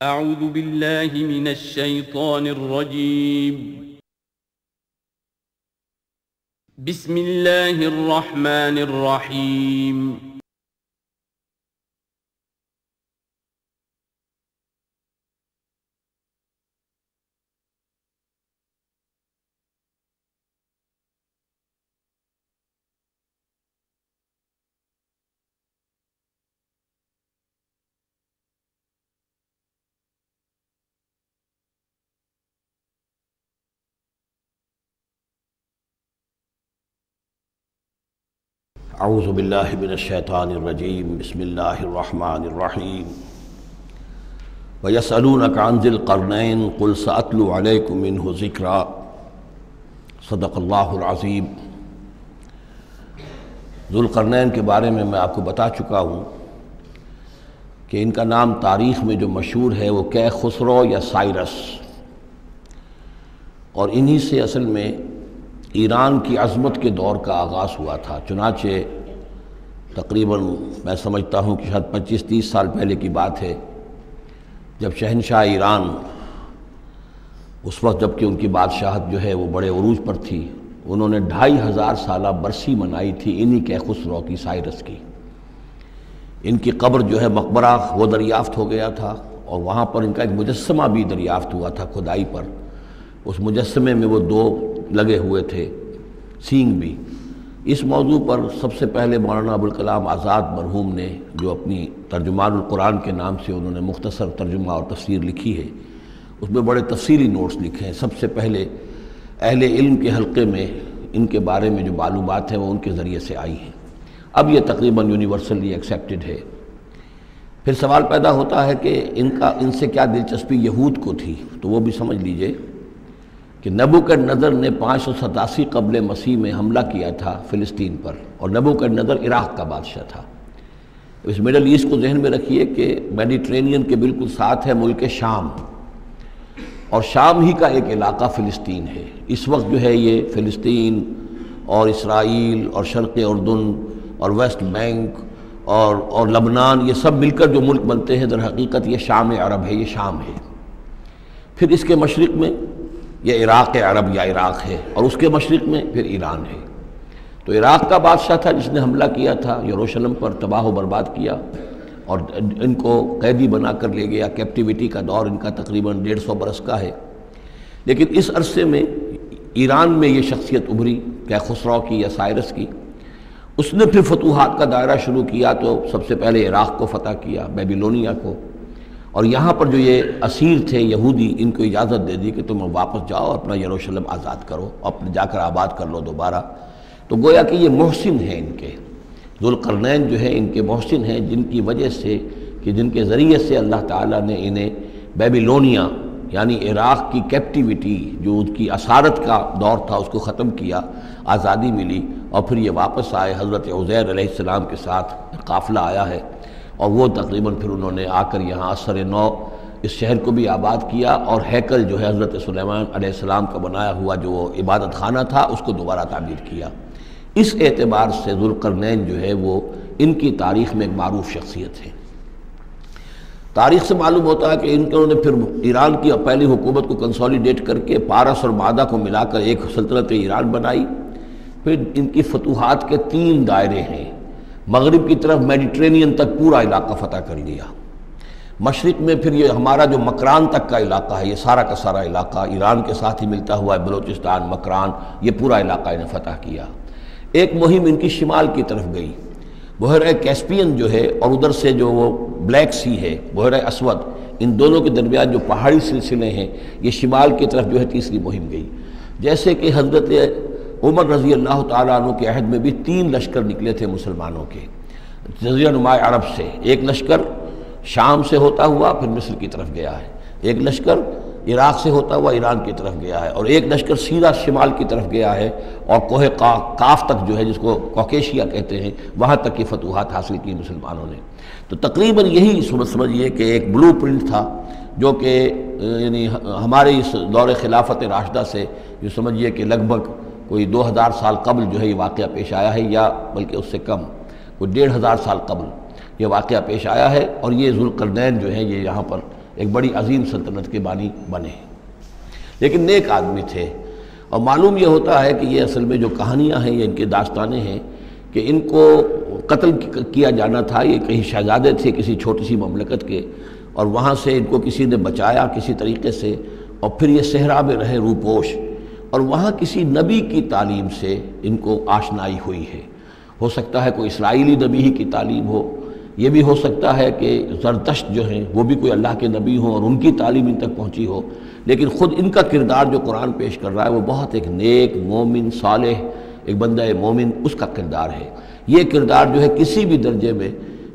اعوذ باللہ من الشیطان الرجیم بسم اللہ الرحمن الرحیم اعوذ باللہ من الشیطان الرجیم بسم اللہ الرحمن الرحیم وَيَسْأَلُونَكَ عَنْ ذِي الْقَرْنَيْنِ قُلْ سَأَتْلُو عَلَيْكُمْ مِنْهُ ذِكْرًا صدق اللہ العظیم۔ ذو القرنین کے بارے میں آپ کو بتا چکا ہوں کہ ان کا نام تاریخ میں جو مشہور ہے وہ کیخسرو یا سائرس، اور انہی سے اصل میں ایران کی عظمت کے دور کا آغاز ہوا تھا۔ چنانچہ تقریباً میں سمجھتا ہوں کہ شاید 25-30 سال پہلے کی بات ہے، جب شہنشاہ ایران اس وقت جب کہ ان کی بادشاہت جو ہے وہ بڑے عروج پر تھی، انہوں نے 2500 سالہ برسی منائی تھی انہی کیخسرو کی، سائرس کی۔ ان کی قبر جو ہے مقبرہ وہ دریافت ہو گیا تھا، اور وہاں پر ان کا ایک مجسمہ بھی دریافت ہوا تھا کھدائی پر۔ اس مجسمے میں وہ 2 لگے ہوئے تھے، سینگ بھی۔ اس موضوع پر سب سے پہلے مولانا ابوالکلام آزاد مرحوم نے، جو اپنی ترجمان القرآن کے نام سے انہوں نے مختصر ترجمہ اور تفسیر لکھی ہے، اس میں بڑے تفصیلی نوٹس لکھے ہیں۔ سب سے پہلے اہل علم کے حلقے میں ان کے بارے میں جو معلومات ہیں وہ ان کے ذریعے سے آئی ہیں۔ اب یہ تقریباً یونیورسلی ایکسیپٹڈ ہے۔ پھر سوال پیدا ہوتا ہے کہ ان سے کیا دلچسپی یہود کو تھی، تو وہ بھی سمجھ لیجئے کہ نبوکدنضر نے 587 قبل مسیح میں حملہ کیا تھا فلسطین پر، اور نبوکدنضر عراق کا بادشاہ تھا۔ اس مڈل ایسٹ کو ذہن میں رکھیے کہ میڈیٹرینین کے بالکل ساتھ ہے ملک شام، اور شام ہی کا ایک علاقہ فلسطین ہے۔ اس وقت جو ہے یہ فلسطین اور اسرائیل اور شرق اردن اور ویسٹ بینک اور لبنان، یہ سب مل کر جو ملک بنتے ہیں، در حقیقت یہ شام عرب ہے، یہ شام ہے۔ پھر اس کے مشرق میں یہ عراق عرب یا عراق ہے، اور اس کے مشرق میں پھر ایران ہے۔ تو عراق کا بادشاہ تھا جس نے حملہ کیا تھا یروشلم پر، تباہ و برباد کیا، اور ان کو قیدی بنا کر لے گیا۔ کیپٹیوٹی کا دور ان کا تقریباً 150 برس کا ہے۔ لیکن اس عرصے میں ایران میں یہ شخصیت ابھری کیخسرو کی یا سائرس کی۔ اس نے پھر فتوحات کا دائرہ شروع کیا، تو سب سے پہلے عراق کو فتح کیا، بیبیلونیا کو، اور یہاں پر جو یہ اسیر تھے یہودی، ان کو اجازت دے دی کہ تم واپس جاؤ، اپنا یروشلم آزاد کرو، اپنے جا کر آباد کر لو دوبارہ۔ تو گویا کہ یہ محسن ہیں ان کے، ذو القرنین جو ہیں ان کے محسن ہیں، جن کی وجہ سے کہ جن کے ذریعے سے اللہ تعالیٰ نے انہیں بیبیلونیا یعنی عراق کی کیپٹیوٹی، جو ان کی اسارت کا دور تھا، اس کو ختم کیا، آزادی ملی، اور پھر یہ واپس آئے۔ حضرت عزیر علیہ السلام کے ساتھ قافلہ آیا ہے، اور وہ تقریباً پھر انہوں نے آ کر یہاں اثر نو اس شہر کو بھی آباد کیا، اور ہیکل جو ہے حضرت سلیمان علیہ السلام کا بنایا ہوا جو عبادت خانہ تھا، اس کو دوبارہ تعمیر کیا۔ اس اعتبار سے ذو القرنین جو ہے وہ ان کی تاریخ میں ایک معروف شخصیت ہے۔ تاریخ سے معلوم ہوتا ہے کہ انہوں نے پھر ایران کی پہلی حکومت کو کنسولیڈیٹ کر کے پارس اور مادہ کو ملا کر ایک سلطنت ایران بنائی۔ پھر ان کی فتوحات کے 3 دائرے ہیں۔ مغرب کی طرف میڈیٹرینین تک پورا علاقہ فتح کر لیا۔ مشرق میں پھر یہ ہمارا جو مکران تک کا علاقہ ہے، یہ سارا کا سارا علاقہ ایران کے ساتھ ہی ملتا ہوا ہے، بلوچستان، مکران، یہ پورا علاقہ انہیں فتح کیا۔ ایک مہم ان کی شمال کی طرف گئی، بحیرہ کیسپین جو ہے، اور ادھر سے جو وہ بلیک سی ہے، بحیرہ اسود، ان دونوں کے درمیان جو پہاڑی سلسلے ہیں، یہ شمال کی طرف جو ہے تیسری مہم گئی۔ جیسے کہ حضرت عمر رضی اللہ تعالیٰ عنہ کے عہد میں بھی 3 لشکر نکلے تھے مسلمانوں کے جزیرہ نما عرب سے۔ ایک لشکر شام سے ہوتا ہوا پھر مصر کی طرف گیا ہے، ایک لشکر عراق سے ہوتا ہوا ایران کی طرف گیا ہے، اور ایک لشکر سیدھا شمال کی طرف گیا ہے، اور کوہ کاف تک جو ہے، جس کو کوکیشیا کہتے ہیں، وہاں تک کی فتوحات حاصل کی مسلمانوں نے۔ تو تقریباً یہی سمجھیے کہ ایک بلو پرنٹ تھا، جو کہ یعنی ہمارے اس دور خلافت راشدہ سے جو سمجھیے کہ لگ بھگ کوئی 2000 سال قبل جو ہے یہ واقعہ پیش آیا ہے، یا بلکہ اس سے کم، کوئی 1500 سال قبل یہ واقعہ پیش آیا ہے۔ اور یہ ذو القرنین جو ہیں یہ یہاں پر ایک بڑی عظیم سلطنت کے بانی بنے، لیکن نیک آدمی تھے۔ اور معلوم یہ ہوتا ہے کہ یہ اصل میں جو کہانیاں ہیں، یہ ان کے داستانیں ہیں کہ ان کو قتل کیا جانا تھا۔ یہ کہیں شہزادے تھے کسی چھوٹی سی مملکت کے، اور وہاں سے ان کو کسی نے بچایا کسی طریقے سے، اور پھر یہ صحرا میں رہے روپوش، اور وہاں کسی نبی کی تعلیم سے ان کو آشنائی ہوئی ہے۔ ہو سکتا ہے کوئی اسرائیلی نبی ہی کی تعلیم ہو، یہ بھی ہو سکتا ہے کہ زرتشت جو ہیں وہ بھی کوئی اللہ کے نبی ہوں اور ان کی تعلیم ان تک پہنچی ہو، لیکن خود ان کا کردار جو قرآن پیش کر رہا ہے وہ بہت ایک نیک مومن صالح ایک بندہ مومن، اس کا کردار ہے۔ یہ کردار جو ہے کسی بھی درجے میں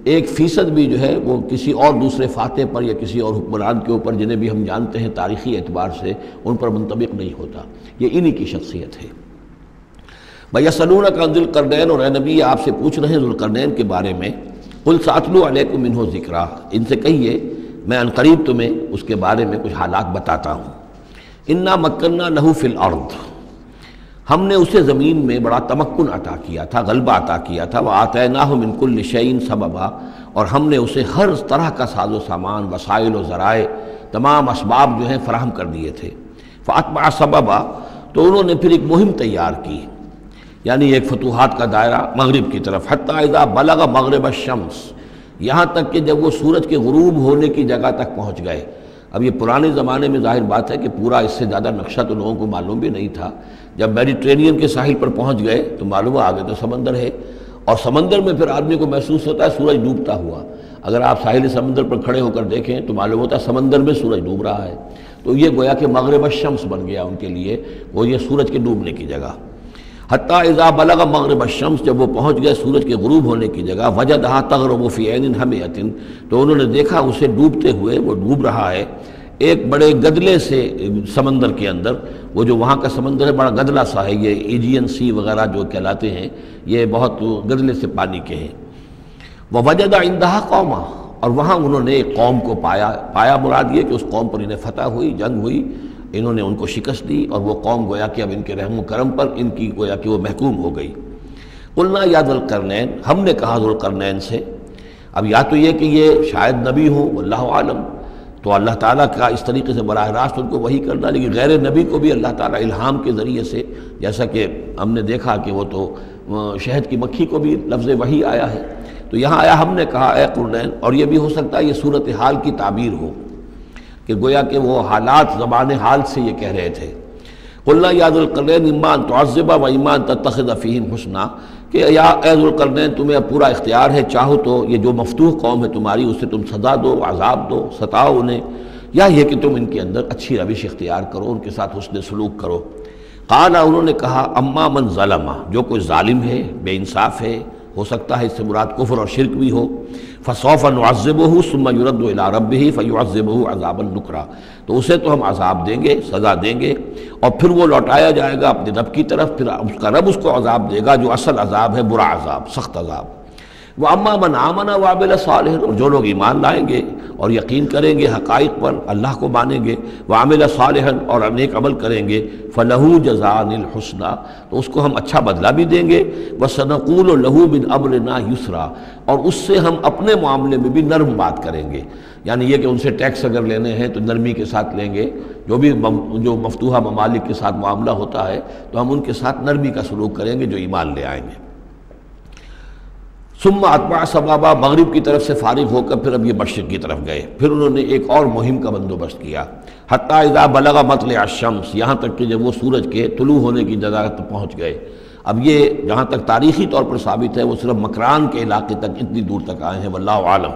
1% بھی جو ہے وہ کسی اور دوسرے فاتح پر یا کسی اور حکمران کے اوپر جنہیں بھی ہم جانتے ہیں تاریخی اعتبار سے ان پر منطبق نہیں ہوتا، یہ انہی کی شخصیت ہے۔ وَيَسْأَلُونَكَ عَنِ ذِي الْقَرْنَيْنِ، اور اے نبی آپ سے پوچھ رہے ہیں ذوالقرنین کے بارے میں، قُلْ سَأَتْلُو عَلَيْكُم مِّنْهُ ذِكْرًا، ان سے کہیے میں عن قریب تمہیں اس کے بارے میں کچھ حالات بتاتا ہوں۔ اِنَّا مَكَّنَّا لَهُ فِي الْأَرْضِ، ہم نے اسے زمین میں بڑا تمکن عطا کیا تھا، غلبہ عطا کیا تھا، وَآتَيْنَاهُ مِن كُلِّ شَيْءٍ سَبَبًا، اور ہم نے اسے ہر طرح کا ساز و سامان، وسائل و ذرائع، تمام اسباب جو ہیں فراہم کر دیے تھے۔ فَأَتْبَعَ سَبَبًا، تو انہوں نے پھر ایک مہم تیار کی، یعنی ایک فتوحات کا دائرہ مغرب کی طرف، حتیٰ اذا بلغ مغرب الشمس، یہاں تک کہ جب وہ سورج کے غروب ہونے کی جگہ تک پہنچ گئے۔ اب یہ پرانے زمانے میں ظاہر بات ہے کہ پورا اس سے زیادہ نقشہ تو لوگوں کو معلوم بھی نہیں تھا، جب میڈیٹرینین کے ساحل پر پہنچ گئے تو معلوم آگے تو سمندر ہے، اور سمندر میں پھر آدمی کو محسوس ہوتا ہے سورج ڈوبتا ہوا۔ اگر آپ ساحل سمندر پر کھڑے ہو کر دیکھیں تو معلوم ہوتا ہے سمندر میں سورج ڈوب رہا ہے، تو یہ گویا کہ مغرب الشمس بن گیا ان کے لیے، وہ یہ سورج کے ڈوبنے کی جگہ۔ حتیٰ اذا بلغ مغرب الشمس، جب وہ پہنچ گئے سورج کے غروب ہونے کی جگہ، وجدہا تغرب فی عین حمیۃ، تو انہوں نے دیکھا اسے ڈوبتے ہوئے، وہ ڈوب رہا ہے ایک بڑے گدلے سے سمندر کے اندر۔ وہ جو وہاں کا سمندر ہے بڑا گدلا سا ہے، یہ ایجین سی وغیرہ جو کہلاتے ہیں یہ بہت گدلے سے پانی کے ہیں۔ ووجد عندہا قوما، اور وہاں انہوں نے ایک قوم کو پایا مراد یہ کہ اس قوم پر انہیں فتح ہوئی، جنگ ہوئی، انہوں نے ان کو شکست دی، اور وہ قوم گویا کہ اب ان کے رحم و کرم پر ان کی گویا کہ وہ محکوم ہو گئی۔ قلنا یا ذوالقرنین، ہم نے کہا ذوالقرنین سے، اب یا تو یہ کہ یہ شاید نبی ہوں واللہ عالم، تو اللہ تعالیٰ کا اس طریقے سے براہ راست ان کو وحی کرنا، لیکن غیر نبی کو بھی اللہ تعالیٰ الہام کے ذریعے سے، جیسا کہ ہم نے دیکھا کہ وہ تو شہد کی مکھی کو بھی لفظ وحی آیا ہے، تو یہاں آیا ہم نے کہا اے قرنین، اور یہ بھی ہو سکتا ہے یہ صورتحال کی تعبیر ہو کہ گویا کہ وہ حالات زبان حال سے یہ کہہ رہے تھے۔ قلنا یا ذوالقرنین اما ان تعذب و اما ان تتخذ فیہم حسنا، کہ یا اے ذوالقرنین تمہیں اب پورا اختیار ہے، چاہو تو یہ جو مفتوح قوم ہے تمہاری اسے تم سزا دو، عذاب دو، ستاؤ انہیں، یا یہ کہ تم ان کے اندر اچھی روش اختیار کرو، ان کے ساتھ حسن سلوک کرو۔ قال، انہوں نے کہا اما من ظلم، جو کوئی ظالم ہے، بے انصاف ہے، ہو سکتا ہے اس سے مراد کفر اور شرک بھی ہو، فسوف نعذبہ ثم یرد الی ربہ فیعذبہ عذابا نکرا، تو اسے تو ہم عذاب دیں گے، سزا دیں گے، اور پھر وہ لوٹایا جائے گا اپنے رب کی طرف، پھر اس کا رب اس کو عذاب دے گا جو اصل عذاب ہے، برا عذاب، سخت عذاب۔ وَأَمَّا مَنْ آمَنَ وَعَمِلَ صَالِحًا، اور جو لوگ ایمان لائیں گے اور یقین کریں گے حقائق پر، اللہ کو مانیں گے، وَعَمِلَ صَالِحًا، اور نیک عمل کریں گے، فَلَهُ جَزَاءً الْحُسْنَىٰ، تو اس کو ہم اچھا بدلہ بھی دیں گے، وَسَنَقُولُ لَهُ مِنْ أَمْرِنَا يُسْرًا، اور اس سے ہم اپنے معاملے میں بھی نرم بات کریں گے، یعنی یہ کہ ان سے ٹیکس اگر لینے ہیں تو نرمی کے ساتھ لیں گے، جو مفتوحہ ممالک کے ساتھ معاملہ ہوتا ہے تو ہم ان کے ساتھ نرمی کا سلوک کریں گے جو ایمان لے آئیں گے۔ ثم اتبع سبابا، مغرب کی طرف سے فارغ ہو کر پھر اب یہ مشرق کی طرف گئے، پھر انہوں نے ایک اور مہم کا بندوبست کیا، حتیٰ اذا بلغ مطلع الشمس، یہاں تک کہ جب وہ سورج کے طلوع ہونے کی جگہ تک پہنچ گئے۔ اب یہ جہاں تک تاریخی طور پر ثابت ہے وہ صرف مکران کے علاقے تک اتنی دور تک آئے ہیں، واللہ عالم،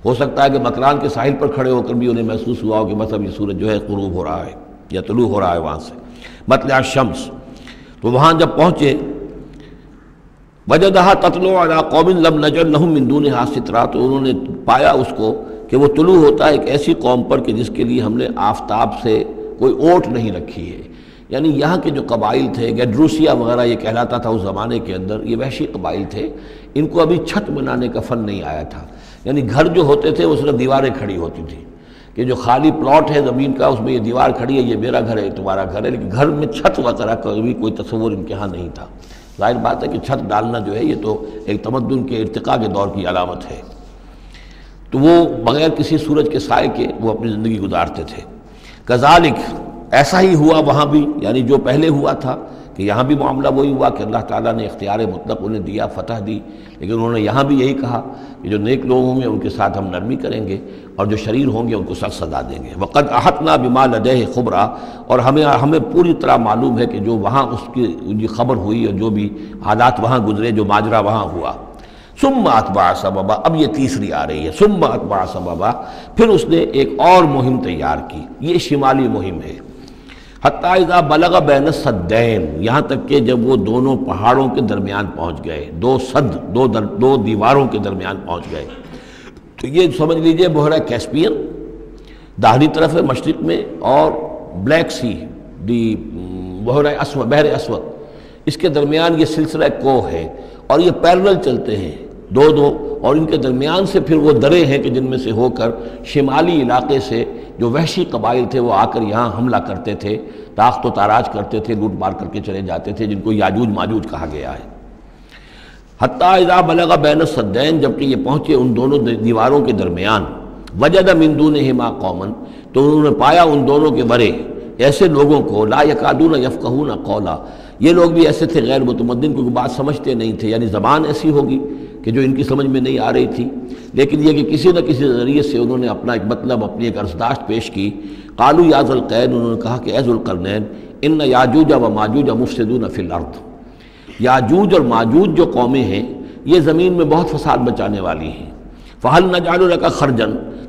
ہو سکتا ہے کہ مکران کے ساحل پر کھڑے ہو کر بھی انہیں محسوس ہوا ہو کہ بس اب یہ سورج جو ہے غروب ہو رہا ہے یا طلوع ہو رہا ہے وہاں سے، مطلع الشمس۔ تو وہاں جب پہنچے، وجدہا تطلع علی قوم لم نجعل لہم من دونہا سترا، تو انہوں نے پایا اس کو کہ وہ طلوع ہوتا ہے ایک ایسی قوم پر کہ جس کے لیے ہم نے آفتاب سے کوئی اوٹ نہیں رکھی ہے، یعنی یہاں کے جو قبائل تھے، گیڈروسیا وغیرہ یہ کہلاتا تھا اس زمانے کے اندر، یہ وحشی قبائل تھے، ان کو ابھی چھت بنانے کا فن نہیں آیا تھا، یعنی گھر جو ہوتے تھے وہ صرف دیواریں کھڑی ہوتی تھیں کہ جو خالی پلاٹ ہے زمین کا اس میں یہ دیوار کھڑی ہے، یہ میرا گھر ہے، تمہارا گھر ہے، لیکن گھر میں چھت وغیرہ کا بھی کوئی تصور ان کے ہاں نہیں تھا۔ ظاہر بات ہے کہ چھت ڈالنا جو ہے یہ تو ایک تمدن کے ارتقاء کے دور کی علامت ہے۔ تو وہ بغیر کسی سورج کے سائے کے وہ اپنی زندگی گزارتے تھے۔ کذالک، ایسا ہی ہوا وہاں بھی، یعنی جو پہلے ہوا تھا کہ یہاں بھی معاملہ وہی ہوا کہ اللہ تعالیٰ نے اختیار مطلق انہیں دیا، فتح دی، لیکن انہوں نے یہاں بھی یہی کہا کہ جو نیک لوگ ہوں گے ان کے ساتھ ہم نرمی کریں گے اور جو شریر ہوں گے ان کو سخت سزا دیں گے۔ وقد احطنا بما لدیہ خبرا، اور ہمیں پوری طرح معلوم ہے کہ جو وہاں اس کی خبر ہوئی اور جو بھی حالات وہاں گزرے، جو ماجرا وہاں ہوا۔ ثم اتبع سببا، اب یہ تیسری آ رہی ہے، ثم اتبع سببا، پھر اس نے ایک اور مہم تیار کی، یہ شمالی مہم ہے۔ حتیٰ اذا بلغ بین السدین، یہاں تک کہ جب وہ دونوں پہاڑوں کے درمیان پہنچ گئے، دو سد، دو دیواروں کے درمیان پہنچ گئے، تو یہ سمجھ لیجئے بحیرہ کیسپیئن داہنی طرف ہے مشرق میں، اور بلیک سی، بحیرہ اسود، بحر اسود، اس کے درمیان یہ سلسلہ کوہ ہے، اور یہ پیرلل چلتے ہیں دو، اور ان کے درمیان سے پھر وہ درے ہیں کہ جن میں سے ہو کر شمالی علاقے سے جو وحشی قبائل تھے وہ آ کر یہاں حملہ کرتے تھے، تاخت و تاراج کرتے تھے، لوٹ مار کر کے چلے جاتے تھے، جن کو یاجوج ماجوج کہا گیا ہے۔ حتیٰ اذا بلغ بین السدین، جبکہ یہ پہنچے ان دونوں دیواروں کے درمیان، وجد من دونہما قوما، تو انہوں نے پایا ان دونوں کے ورے ایسے لوگوں کو، لا یکادون یفقہون قولا، یہ لوگ بھی ایسے تھے غیر متمدن، کیونکہ بات سمجھتے نہیں تھے، یعنی زبان ایسی ہوگی کہ جو ان کی سمجھ میں نہیں آ رہی تھی، لیکن یہ کہ کسی نہ کسی ذریعے سے انہوں نے اپنا ایک مطلب، اپنی ایک عرضداشت پیش کی۔ قالوا یا ذا القرنین، انہوں نے کہا کہ اے ذو القرنین، ان یاجوج و ماجوج مفسدون فی الارض، یاجوج اور ماجوج جو قومیں ہیں یہ زمین میں بہت فساد مچانے والی ہیں۔ فہل نجعل لک خرجا،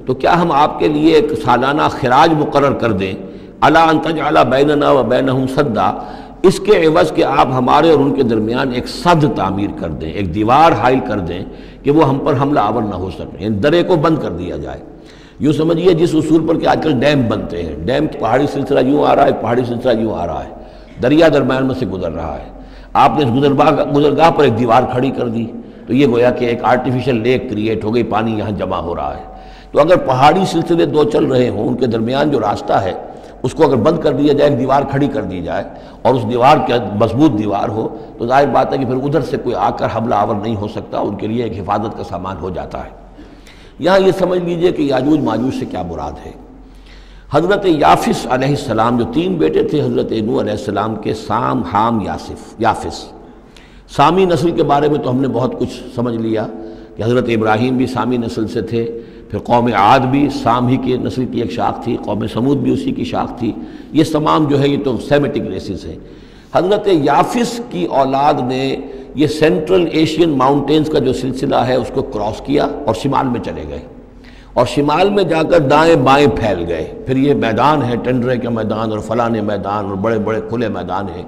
تو کیا ہم آپ کے لیے ایک سالانہ خراج مقرر کر دیں، الی ان تجعل بیننا و بینہم سدا، اس کے عوض کہ آپ ہمارے اور ان کے درمیان ایک سد تعمیر کر دیں، ایک دیوار حائل کر دیں کہ وہ ہم پر حملہ آور نہ ہو سکے، یعنی درے کو بند کر دیا جائے۔ یوں سمجھیے جس اصول پر کہ آج کل ڈیم بنتے ہیں، ڈیم پہاڑی سلسلہ یوں آ رہا ہے، پہاڑی سلسلہ یوں آ رہا ہے، دریا درمیان میں سے گزر رہا ہے، آپ نے اس گزرگاہ پر ایک دیوار کھڑی کر دی تو یہ گویا کہ ایک آرٹیفیشل لیک کریٹ ہو گئی، پانی یہاں جمع ہو رہا ہے۔ تو اگر پہاڑی سلسلے دو چل رہے ہوں، ان کے درمیان جو راستہ ہے اس کو اگر بند کر دیا جائے، ایک دیوار کھڑی کر دی جائے، اور اس دیوار کے مضبوط دیوار ہو، تو ظاہر بات ہے کہ پھر ادھر سے کوئی آ کر حملہ آور نہیں ہو سکتا، ان کے لیے ایک حفاظت کا سامان ہو جاتا ہے۔ یہاں یہ سمجھ لیجئے کہ یاجوج ماجوج سے کیا مراد ہے۔ حضرت یافس علیہ السلام، جو تین بیٹے تھے حضرت نوح علیہ السلام کے، سام، حام، یافس، سامی نسل کے بارے میں تو ہم نے بہت کچھ سمجھ لیا کہ حضرت ابراہیم بھی سامی نسل سے تھے، پھر قوم عاد بھی سام ہی کی نسل کی ایک شاخ تھی، قوم سمود بھی اسی کی شاخ تھی، یہ تمام جو ہے یہ تو سیمیٹک ریسز ہیں۔ حضرت یافس کی اولاد نے یہ سینٹرل ایشین ماؤنٹینز کا جو سلسلہ ہے اس کو کراس کیا اور شمال میں چلے گئے، اور شمال میں جا کر دائیں بائیں پھیل گئے، پھر یہ میدان ہے ٹنڈرے کا میدان اور فلانے میدان اور بڑے بڑے کھلے میدان ہیں،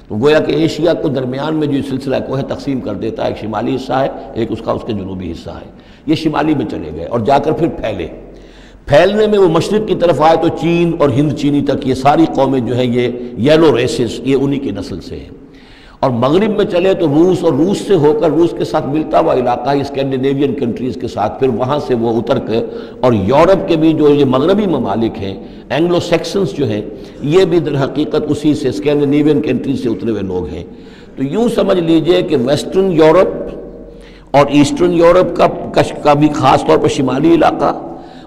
تو گویا کہ ایشیا کو درمیان میں جو سلسلہ کوہ تقسیم کر دیتا ہے، ایک شمالی حصہ ہے، ایک اس کے جنوبی حصہ ہے، یہ شمالی میں چلے گئے اور جا کر پھر پھیلنے میں وہ مشرق کی طرف آئے تو چین اور ہند چینی تک یہ ساری قومیں جو ہیں یہ یلو ریسز، یہ انہی کی نسل سے ہیں، اور مغرب میں چلے تو روس، اور روس سے ہو کر روس کے ساتھ ملتا ہوا علاقہ اسکینڈینیوین کنٹریز کے ساتھ، پھر وہاں سے وہ اتر کے، اور یورپ کے بھی جو یہ مغربی ممالک ہیں، اینگلو سیکسنز جو ہیں، یہ بھی در حقیقت اسی سے اسکینڈینیوین کنٹریز سے اترے ہوئے لوگ ہیں۔ تو یوں سمجھ لیجئے کہ ویسٹرن یورپ اور ایسٹرن یورپ کا بھی خاص طور پر شمالی علاقہ،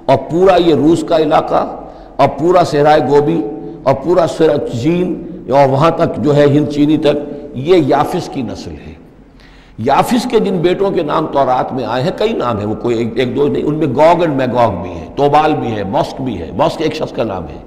اور پورا یہ روس کا علاقہ، اور پورا صحرائے گوبی، اور پورا چین، اور وہاں تک جو ہے ہند چینی تک، یہ یافس کی نسل ہے۔ یافس کے جن بیٹوں کے نام تورات میں آئے ہیں، کئی نام ہیں، وہ کوئی ایک دو نہیں، ان میں گوگ اینڈ میگوگ بھی ہے، توبال بھی ہے، موسک بھی ہے، موسک ایک شخص کا نام ہے،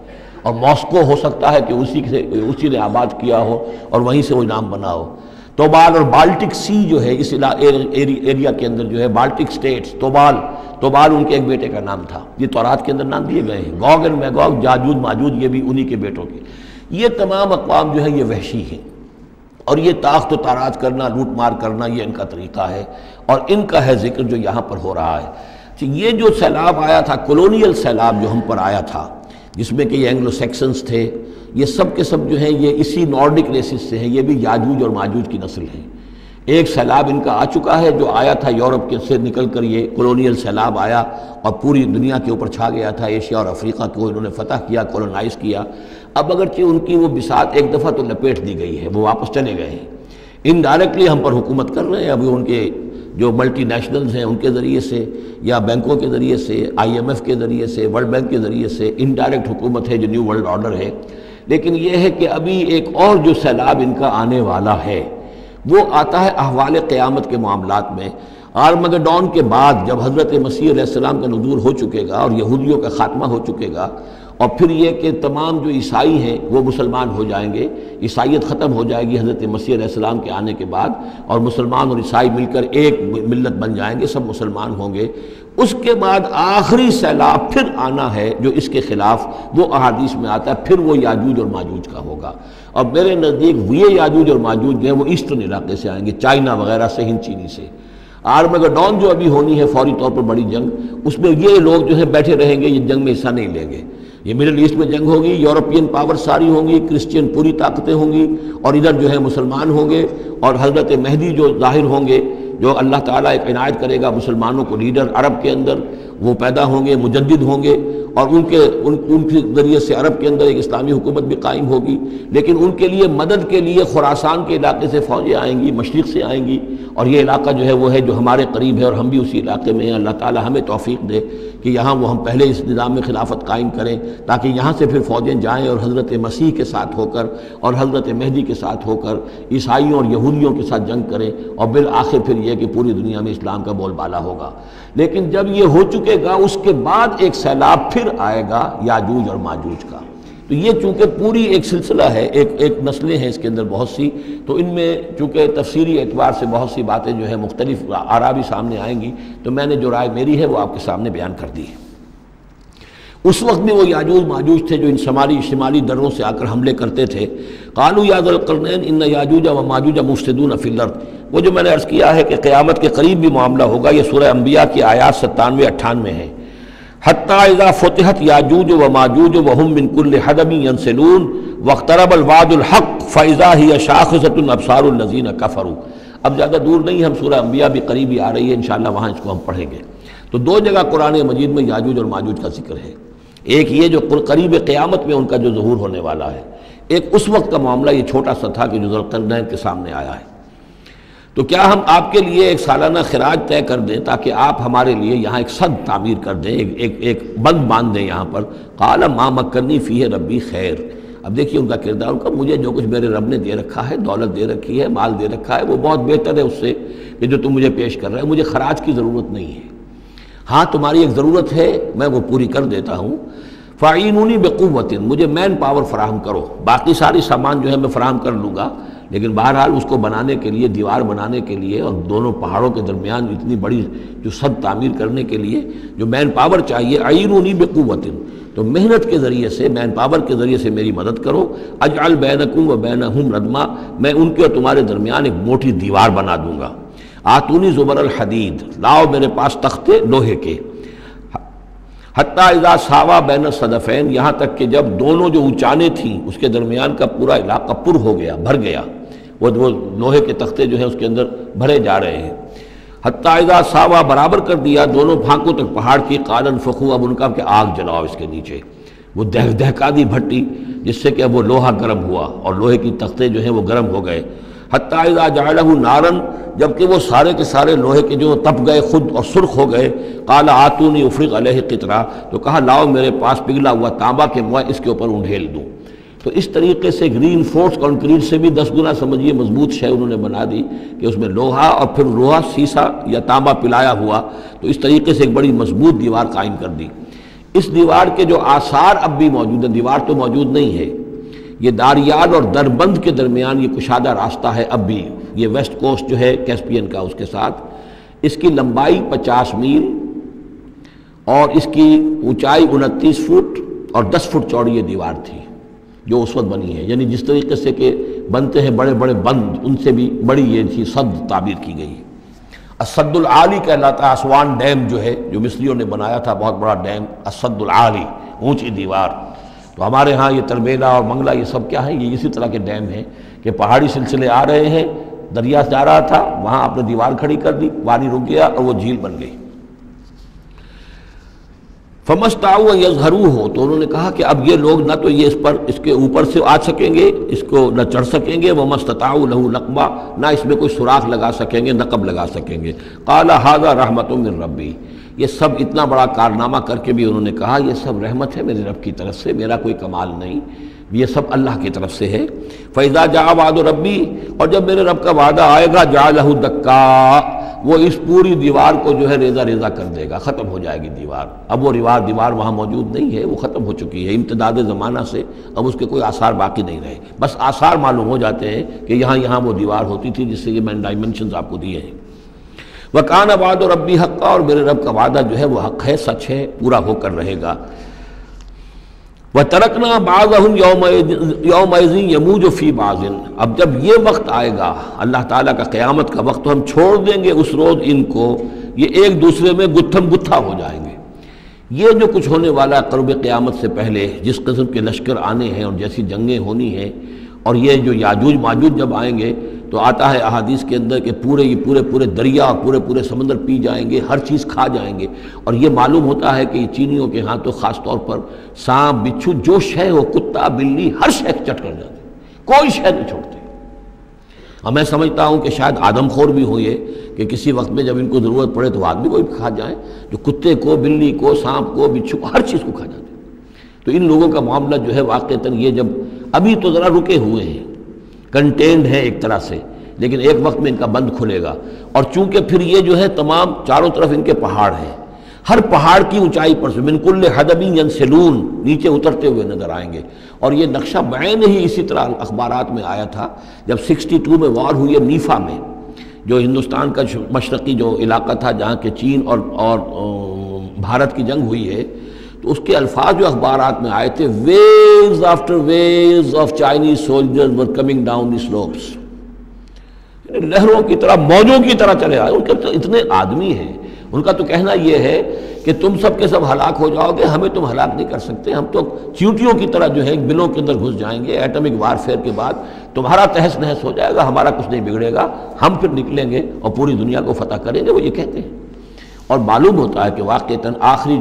اور موسکو ہو سکتا ہے کہ اسی نے آباد کیا ہو اور وہیں سے وہ نام بنا ہو۔ توبال اور بالٹک سی جو ہے اس ایریا کے اندر جو ہے، بالٹک سٹیٹس، توبال ان کے ایک بیٹے کا نام تھا، یہ تورات کے اندر نام دیے گئے ہیں۔ گوگ اینڈ میگوگ، یاجوج ماجوج، یہ بھی انہی کے بیٹوں کے۔ یہ تمام اقوام جو ہے یہ وحشی ہیں، اور یہ تاخت و تاراج کرنا، لوٹ مار کرنا، یہ ان کا طریقہ ہے، اور ان کا ہے ذکر جو یہاں پر ہو رہا ہے۔ یہ جو سیلاب آیا تھا، کولونیل سیلاب جو ہم پر آیا تھا، جس میں کہ یہ اینگلو سیکسنز تھے، یہ سب کے سب جو ہیں یہ اسی نارڈک ریسز سے ہیں، یہ بھی یاجوج اور ماجوج کی نسل ہیں۔ ایک سیلاب ان کا آ چکا ہے جو آیا تھا یورپ کے سے نکل کر، یہ کولونیل سیلاب آیا اور پوری دنیا کے اوپر چھا گیا تھا، ایشیا اور افریقہ کو انہوں نے فتح کیا، کولونائز کیا۔ اب اگرچہ ان کی وہ بساط ایک دفعہ تو لپیٹ دی گئی ہے، وہ واپس چلے گئے ہیں، انڈائریکٹلی ہم پر حکومت کر رہے ہیں، ابھی ان کے جو ملٹی نیشنلز ہیں ان کے ذریعے سے یا بینکوں کے ذریعے سے، IMF کے ذریعے سے، ورلڈ بینک کے ذریعے سے، انڈائریکٹ حکومت ہے جو نیو ورلڈ آرڈر ہے۔ لیکن یہ ہے کہ ابھی ایک اور جو سیلاب ان کا آنے والا ہے وہ آتا ہے احوال قیامت کے معاملات میں۔ آرمگڈون کے بعد جب حضرت مسیح علیہ السلام کا نزول ہو چکے گا اور یہودیوں کا خاتمہ ہو چکے گا، اور پھر یہ کہ تمام جو عیسائی ہیں وہ مسلمان ہو جائیں گے، عیسائیت ختم ہو جائے گی حضرت مسیح علیہ السلام کے آنے کے بعد، اور مسلمان اور عیسائی مل کر ایک ملت بن جائیں گے، سب مسلمان ہوں گے۔ اس کے بعد آخری سیلاب پھر آنا ہے جو اس کے خلاف وہ احادیث میں آتا ہے، پھر وہ یاجوج اور ماجوج کا ہوگا۔ اور میرے نزدیک یہ یاجوج اور ماجوج جو ہیں وہ ایسٹرن علاقے سے آئیں گے، چائنا وغیرہ سے، ہند چینی سے۔ آرمگڈون جو ابھی ہونی ہے فوری طور پر بڑی جنگ، اس میں یہ لوگ جو ہے بیٹھے رہیں گے، یہ جنگ میں حصہ نہیں لیں گے۔ یہ مڈل ایسٹ میں جنگ ہوگی، یورپین پاور ساری ہوں گی، کرسچین پوری طاقتیں ہوں گی، اور ادھر جو ہے مسلمان ہوں گے، اور حضرت مہدی جو ظاہر ہوں گے، جو اللہ تعالیٰ ایک عنایت کرے گا مسلمانوں کو لیڈر عرب کے اندر، وہ پیدا ہوں گے، مجدد ہوں گے، اور ان کے ذریعے سے عرب کے اندر ایک اسلامی حکومت بھی قائم ہوگی۔ لیکن ان کے لیے مدد کے لیے خراسان کے علاقے سے فوجیں آئیں گی، مشرق سے آئیں گی، اور یہ علاقہ جو ہے وہ ہے جو ہمارے قریب ہے اور ہم بھی اسی علاقے میں ہیں۔ اللہ تعالیٰ ہمیں توفیق دے کہ یہاں وہ ہم پہلے اس نظام میں خلافت قائم کریں، تاکہ یہاں سے پھر فوجیں جائیں اور حضرت مسیح کے ساتھ ہو کر اور حضرت مہدی کے ساتھ ہو کر عیسائیوں اور یہودیوں کے ساتھ جنگ کریں، اور بالآخر پھر یہ کہ پوری دنیا میں اسلام کا بول بالا ہوگا۔ لیکن جب یہ ہو چکے گا اس کے بعد ایک سیلاب پھر آئے گا یاجوج اور ماجوج کا۔ تو یہ چونکہ پوری ایک سلسلہ ہے، ایک نسلیں ہیں اس کے اندر بہت سی، تو ان میں چونکہ تفسیری اعتبار سے بہت سی باتیں جو ہیں مختلف آراء بھی سامنے آئیں گی، تو میں نے جو رائے میری ہے وہ آپ کے سامنے بیان کر دی ہے۔ اس وقت بھی وہ یاجوج ماجوج تھے جو ان شمالی دروں سے آ کر حملے کرتے تھے۔ قالوا یا ذا القرنین ان یاجوج و ماجوج مفسدون فی الارض۔ وہ جو میں نے عرض کیا ہے کہ قیامت کے قریب بھی معاملہ ہوگا، یہ سورہ انبیاء کی آیات 97-98 ہے۔ حتی اذا فتحت یاجوج و ماجوج وهم من کل حدب ینسلون واقترب الوعد الحق فاذا هی شاخصۃ ابصار الذین کفروا۔ اب زیادہ دور نہیں، ہم سورہ انبیاء بھی قریب ہی آ رہی ہے، انشاءاللہ وہاں اس کو ہم پڑھیں گے۔ تو دو جگہ قرآن مجید میں یاجوج اور ماجوج کا ذکر ہے، ایک یہ جو قریب قیامت میں ان کا جو ظہور ہونے والا ہے، ایک اس وقت کا معاملہ یہ چھوٹا سا تھا کہ جو ذوالقرنین کے سامنے آیا ہے۔ تو کیا ہم آپ کے لیے ایک سالانہ خراج طے کر دیں تاکہ آپ ہمارے لیے یہاں ایک سد تعمیر کر دیں، ایک بند باندھ دیں یہاں پر؟ قال ما مکنی فیہ ربی خیر۔ اب دیکھیے ان کا کردار، ان کا مجھے جو کچھ میرے رب نے دے رکھا ہے، دولت دے رکھی ہے، مال دے رکھا ہے، وہ بہت بہتر ہے اس سے کہ جو تم مجھے پیش کر رہے ہیں، مجھے خراج کی ضرورت نہیں ہے۔ ہاں تمہاری ایک ضرورت ہے، میں وہ پوری کر دیتا ہوں۔ فاعینونی بقوت، مجھے مین پاور فراہم کرو، باقی ساری سامان جو ہے میں فراہم کر لوں گا، لیکن بہرحال اس کو بنانے کے لیے، دیوار بنانے کے لیے اور دونوں پہاڑوں کے درمیان اتنی بڑی جو سد تعمیر کرنے کے لیے جو مین پاور چاہیے، اعینونی بقوت، تو محنت کے ذریعے سے، مین پاور کے ذریعے سے میری مدد کرو۔ اجعل بینکم و بینہم ردما، میں ان کے اور تمہارے درمیان ایک موٹی دیوار بنا دوں گا۔ آتونی زبر الحدید، لاؤ میرے پاس تختے لوہے کے۔ حتی اذا ساوا بین الصدفین، یہاں تک کہ جب دونوں جو اونچانے تھیں اس کے درمیان کا پورا علاقہ پر ہو گیا، بھر گیا، وہ لوہے کے تختے جو ہیں اس کے اندر بھرے جا رہے ہیں۔ حتی اذا ساوا، برابر کر دیا دونوں پھانکوں تک پہاڑ کی، قال انفخوا، اب ان کا کہ آگ جلاؤ اس کے نیچے، وہ دہکا دی بھٹی جس سے کہ اب وہ لوہا گرم ہوا اور لوہے کی تختے جو ہیں وہ گرم ہو گئے۔ حتی اذا جعلہ نارا، جبکہ وہ سارے کے سارے لوہے کے جو تپ گئے خود اور سرخ ہو گئے۔ قال آتونی افرغ علیہ قطرہ، تو کہا لاؤ میرے پاس پگھلا ہوا تانبا کہ میں اس کے اوپر انڈھیل دوں۔ تو اس طریقے سے گرین فورس کنکریٹ سے بھی 10 گنا سمجھیے مضبوط شے انہوں نے بنا دی کہ اس میں لوہا اور پھر لوہا سیسا یا تانبا پلایا ہوا، تو اس طریقے سے ایک بڑی مضبوط دیوار قائم کر دی۔ اس دیوار کے جو آثار اب بھی موجود ہیں، دیوار تو موجود نہیں ہے، یہ داریال اور دربند کے درمیان یہ کشادہ راستہ ہے اب بھی، یہ ویسٹ کوسٹ جو ہے کیسپین کا، اس کے ساتھ اس کی لمبائی 50 میل اور اس کی اونچائی 29 فٹ اور 10 فٹ چوڑی یہ دیوار تھی جو اس وقت بنی ہے، یعنی جس طریقے سے کہ بنتے ہیں بڑے بڑے بند، ان سے بھی بڑی یہ تھی سد تعبیر کی گئی۔ السد العالی کہلاتا ہے اسوان ڈیم جو ہے، جو مصریوں نے بنایا تھا، بہت بڑا ڈیم، السد العالی، اونچی دیوار۔ تو ہمارے ہاں یہ تربیلا اور منگلا یہ سب کیا ہیں، یہ اسی طرح کے ڈیم ہیں کہ پہاڑی سلسلے آ رہے ہیں، دریا جا رہا تھا، وہاں آپ نے دیوار کھڑی کر دی، پانی رک گیا اور وہ جھیل بن گئی۔ فمستطاعوا ان یظہروہ، تو انہوں نے کہا کہ اب یہ لوگ نہ تو یہ اس کے اوپر سے آ سکیں گے، اس کو نہ چڑھ سکیں گے، ومستطاعوا لہ نقبا، نہ اس میں کوئی سوراخ لگا سکیں گے، نقب لگا سکیں گے۔ قال ھذا رحمۃ من ربی، یہ سب اتنا بڑا کارنامہ کر کے بھی انہوں نے کہا یہ سب رحمت ہے میرے رب کی طرف سے، میرا کوئی کمال نہیں، یہ سب اللہ کی طرف سے ہے۔ فَإِذَا جَاءَ وَعْدُ رَبِّي، اور جب میرے رب کا وعدہ آئے گا، جَعَلَهُ دَكَّا، وہ اس پوری دیوار کو جو ہے ریزہ ریزہ کر دے گا، ختم ہو جائے گی دیوار۔ اب وہ دیوار وہاں موجود نہیں ہے، وہ ختم ہو چکی ہے امتداد زمانہ سے، اب اس کے کوئی آثار باقی نہیں رہے، بس آثار معلوم ہو جاتے ہیں کہ یہاں وہ دیوار ہوتی تھی، جس سے یہ میں نے ڈائمنشنز آپ کو دیے ہیں۔ وَكَانَ وَعْدُ رَبِّي حَقًّا، اور میرے رب کا وعدہ جو ہے وہ حق ہے، سچ ہے، پورا ہو کر رہے گا۔ وَتَرَكْنَا بَعْضَهُمْ يَوْمَئِذٍ يَمُوجُ فِي بَعْضٍ، اب جب یہ وقت آئے گا اللہ تعالیٰ کا قیامت کا وقت، تو ہم چھوڑ دیں گے اس روز ان کو، یہ ایک دوسرے میں گتھم گتھا ہو جائیں گے۔ یہ جو کچھ ہونے والا قرب قیامت سے پہلے جس قسم کے لشکر آنے ہیں اور جیسی جنگیں ہونی ہیں، اور یہ جو یاجوج ماجوج جب آئیں گے تو آتا ہے احادیث کے اندر کہ پورے دریا اور پورے سمندر پی جائیں گے، ہر چیز کھا جائیں گے، اور یہ معلوم ہوتا ہے کہ یہ چینیوں کے ہاں تو خاص طور پر سانپ بچھو جو شے ہو، کتا بلی، ہر شے چٹ کر جاتے، کوئی شے نہیں چھوڑتے۔ اور میں سمجھتا ہوں کہ شاید آدم خور بھی ہو یہ کہ کسی وقت میں جب ان کو ضرورت پڑے تو آدمی کو بھی کھا جائیں، جو کتے کو، بلی کو، سانپ کو، بچھو کو، ہر چیز کو کھا جاتے۔ تو ان لوگوں کا معاملہ جو ہے واقعتاً یہ جب ابھی تو ذرا رکے ہوئے ہیں، کنٹینڈ ہے ایک طرح سے، لیکن ایک وقت میں ان کا بند کھلے گا، اور چونکہ پھر یہ جو ہے تمام چاروں طرف ان کے پہاڑ ہیں، ہر پہاڑ کی اونچائی پر سے من کل حدب ینسلون، نیچے اترتے ہوئے نظر آئیں گے۔ اور یہ نقشہ بعین ہی اسی طرح اخبارات میں آیا تھا جب 62 میں وار ہوئی ہے نیفا میں، جو ہندوستان کا مشرقی جو علاقہ تھا جہاں کہ چین اور بھارت کی جنگ ہوئی ہے، تو اس کے الفاظ جو اخبارات میں آئے تھے، waves after waves of Chinese soldiers were coming down the slopes, لہروں کی طرح، موجوں کی طرح چلے آئے۔ ان کے تو اتنے آدمی ہیں، ان کا تو کہنا یہ ہے کہ تم سب کے سب ہلاک ہو جاؤ گے، ہمیں تم ہلاک نہیں کر سکتے، ہم تو چیونٹیوں کی طرح جو ہے بلوں کے اندر گھس جائیں گے، ایٹمک وارفیئر کے بعد تمہارا تہس نہس ہو جائے گا، ہمارا کچھ نہیں بگڑے گا، ہم پھر نکلیں گے اور پوری دنیا کو فتح کریں گے، وہ یہ کہتے ہیں۔ اور معلوم ہوتا ہے کہ واقعتاً آخری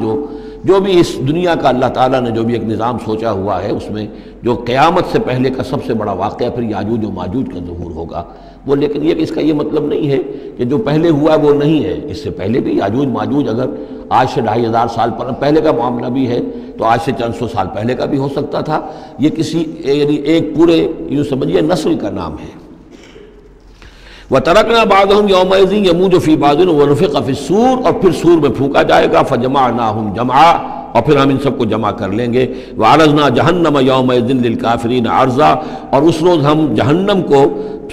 جو بھی اس دنیا کا اللہ تعالیٰ نے جو بھی ایک نظام سوچا ہوا ہے، اس میں جو قیامت سے پہلے کا سب سے بڑا واقعہ پھر یاجوج و ماجوج کا ظہور ہوگا وہ، لیکن یہ اس کا یہ مطلب نہیں ہے کہ جو پہلے ہوا ہے وہ نہیں ہے، اس سے پہلے بھی یاجوج ماجوج اگر آج سے 2500 سال پہلے کا معاملہ بھی ہے تو آج سے چند سو سال پہلے کا بھی ہو سکتا تھا۔ یہ کسی یعنی ایک پورے یوں سمجھیے نسل کا نام ہے۔ وَتَرَكْنَا بَعْضَهُمْ يَوْمَئِذٍ يَمُوجُ فِي بَعْضٍ وَنُفِخَ فِي الصُّورِ، اور پھر سور میں پھونکا جائے گا، فَجَمَعْنَاهُمْ جَمْعًا، اور پھر ہم ان سب کو جمع کر لیں گے۔ وَعَرَضْنَا جَهَنَّمَ يَوْمَئِذٍ لِلْكَافِرِينَ عَرْضًا، اور اس روز ہم جہنم کو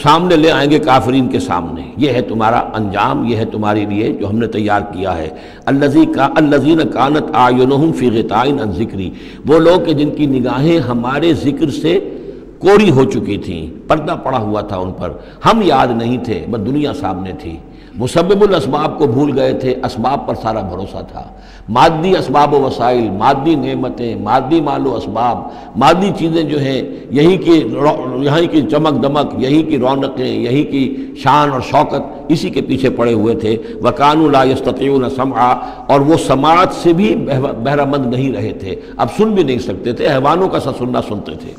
سامنے لے آئیں گے کافرین کے سامنے۔ یہ ہے تمہارا انجام، یہ ہے تمہارے لیے جو ہم نے تیار کیا ہے۔ الَّذِينَ كَانَتْ أَعْيُنُهُمْ فِي غِطَاءٍ عَنْ ذِكْرِي، وہ لوگ کہ جن کی نگاہیں ہمارے ذکر سے کوری ہو چکی تھیں، پردہ پڑا ہوا تھا ان پر، ہم یاد نہیں تھے، بس دنیا سامنے تھی، مسبب الاسباب کو بھول گئے تھے، اسباب پر سارا بھروسہ تھا، مادی اسباب و وسائل، مادی نعمتیں، مادی مال و اسباب، مادی چیزیں جو ہیں، یہیں کی چمک دمک، یہیں کی رونقیں، یہیں کی شان اور شوکت، اسی کے پیچھے پڑے ہوئے تھے۔ وَكَانُوا لَا يَسْتَطِيعُونَ سَمْعًا، اور وہ سماعت سے بھی بہرہ مند نہیں رہے تھے، اب سن بھی نہیں سکتے تھے، حیوانوں کا سا سننا سنتے تھے۔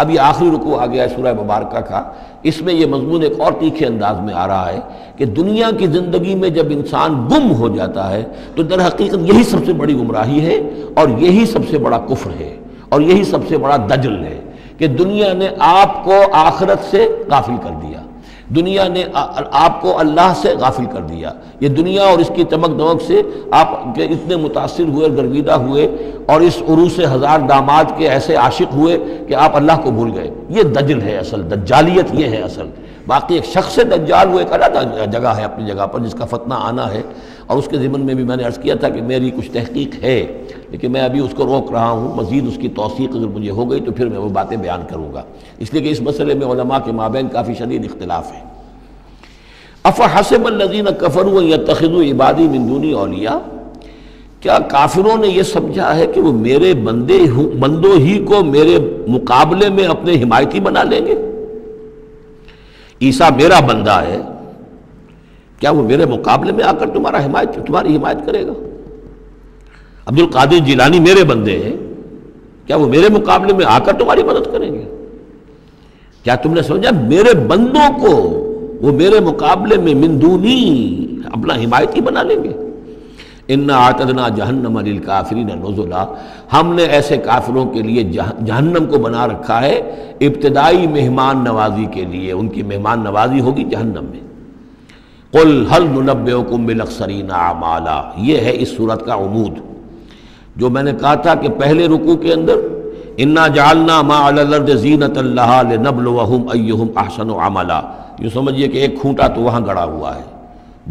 اب یہ آخری رکوع آ گیا ہے سورہ مبارکہ کا، اس میں یہ مضمون ایک اور تیکھے انداز میں آ رہا ہے کہ دنیا کی زندگی میں جب انسان گم ہو جاتا ہے تو در حقیقت یہی سب سے بڑی گمراہی ہے، اور یہی سب سے بڑا کفر ہے، اور یہی سب سے بڑا دجل ہے کہ دنیا نے آپ کو آخرت سے غافل کر دیا، دنیا نے آپ کو اللہ سے غافل کر دیا۔ یہ دنیا اور اس کی چمک دمک سے آپ اتنے متاثر ہوئے، گرویدہ ہوئے، اور اس عروس ہزار داماد کے ایسے عاشق ہوئے کہ آپ اللہ کو بھول گئے۔ یہ دجل ہے اصل، دجالیت یہ ہے اصل۔ باقی ایک شخص دجال وہ ایک الگ جگہ ہے اپنی جگہ پر جس کا فتنہ آنا ہے، اور اس کے ضمن میں بھی میں نے عرض کیا تھا کہ میری کچھ تحقیق ہے، لیکن میں ابھی اس کو روک رہا ہوں، مزید اس کی توثیق اگر مجھے ہو گئی تو پھر میں وہ باتیں بیان کروں گا، اس لیے کہ اس مسئلے میں علماء کے مابین کافی شدید اختلاف ہے۔ افحسب الذین کفروا ان یتخذوا عبادی من دونی اولیاء، کیا کافروں نے یہ سمجھا ہے کہ وہ میرے بندوں ہی کو میرے مقابلے میں اپنے حمایتی بنا لیں گے؟ عیسیٰ میرا بندہ ہے، کیا وہ میرے مقابلے میں آ کر تمہاری حمایت کرے گا؟ عبد القادر جیلانی میرے بندے ہیں، کیا وہ میرے مقابلے میں آ کر تمہاری مدد کریں گے؟ کیا تم نے سمجھا میرے بندوں کو وہ میرے مقابلے میں من دونی اپنا حمایتی بنا لیں گے؟ انا اعتدنا جہنم للکافرین نزلا، ہم نے ایسے کافروں کے لیے جہنم کو بنا رکھا ہے ابتدائی مہمان نوازی کے لیے، ان کی مہمان نوازی ہوگی جہنم میں۔ قل هل ننبئکم بالاخسرین اعمالا، یہ ہے اس صورت کا عمود۔ جو میں نے کہا تھا کہ پہلے رکوع کے اندر انا جعلنا ما علی الارض زینۃ لہا لنبلوہم ایہم احسن عملا، یہ سمجھیے کہ ایک کھونٹا تو وہاں گڑا ہوا ہے،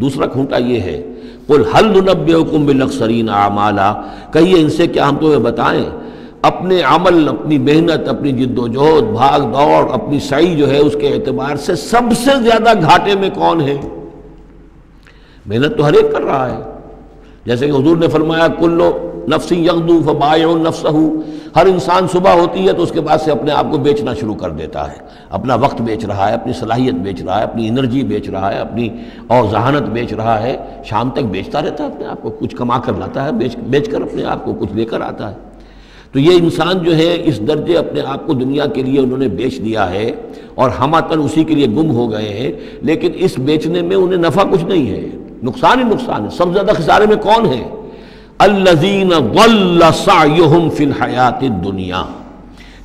دوسرا کھونٹا یہ ہے قل هل ننبئکم بالاخسرین اعمالا، کہیے ان سے کیا ہم تمہیں بتائیں اپنے عمل، اپنی محنت، اپنی جد و جہد، بھاگ دوڑ، اپنی سعی جو ہے اس کے اعتبار سے سب سے زیادہ گھاٹے میں کون ہے؟ محنت تو ہر ایک کر رہا ہے، جیسے کہ حضور نے فرمایا کلو نفس یغدو فبائع نفسہ، ہر انسان صبح ہوتی ہے تو اس کے بعد سے اپنے آپ کو بیچنا شروع کر دیتا ہے، اپنا وقت بیچ رہا ہے، اپنی صلاحیت بیچ رہا ہے، اپنی انرجی بیچ رہا ہے، اپنی اور ذہانت بیچ رہا ہے، شام تک بیچتا رہتا ہے اپنے آپ کو، کچھ کما کر لاتا ہے، بیچ کر اپنے آپ کو کچھ لے کر آتا ہے۔ تو یہ انسان جو ہے اس درجے اپنے آپ کو دنیا کے لیے انہوں نے بیچ دیا ہے اور ہماتن اسی کے لیے گم ہو گئے ہیں، لیکن اس بیچنے میں انہیں نفع کچھ نہیں ہے، نقصان ہی نقصان ہے۔ سب سے زیادہ خسارے میں کون ہے؟ الذین ضل سعیہم فی الحیات الدنیا،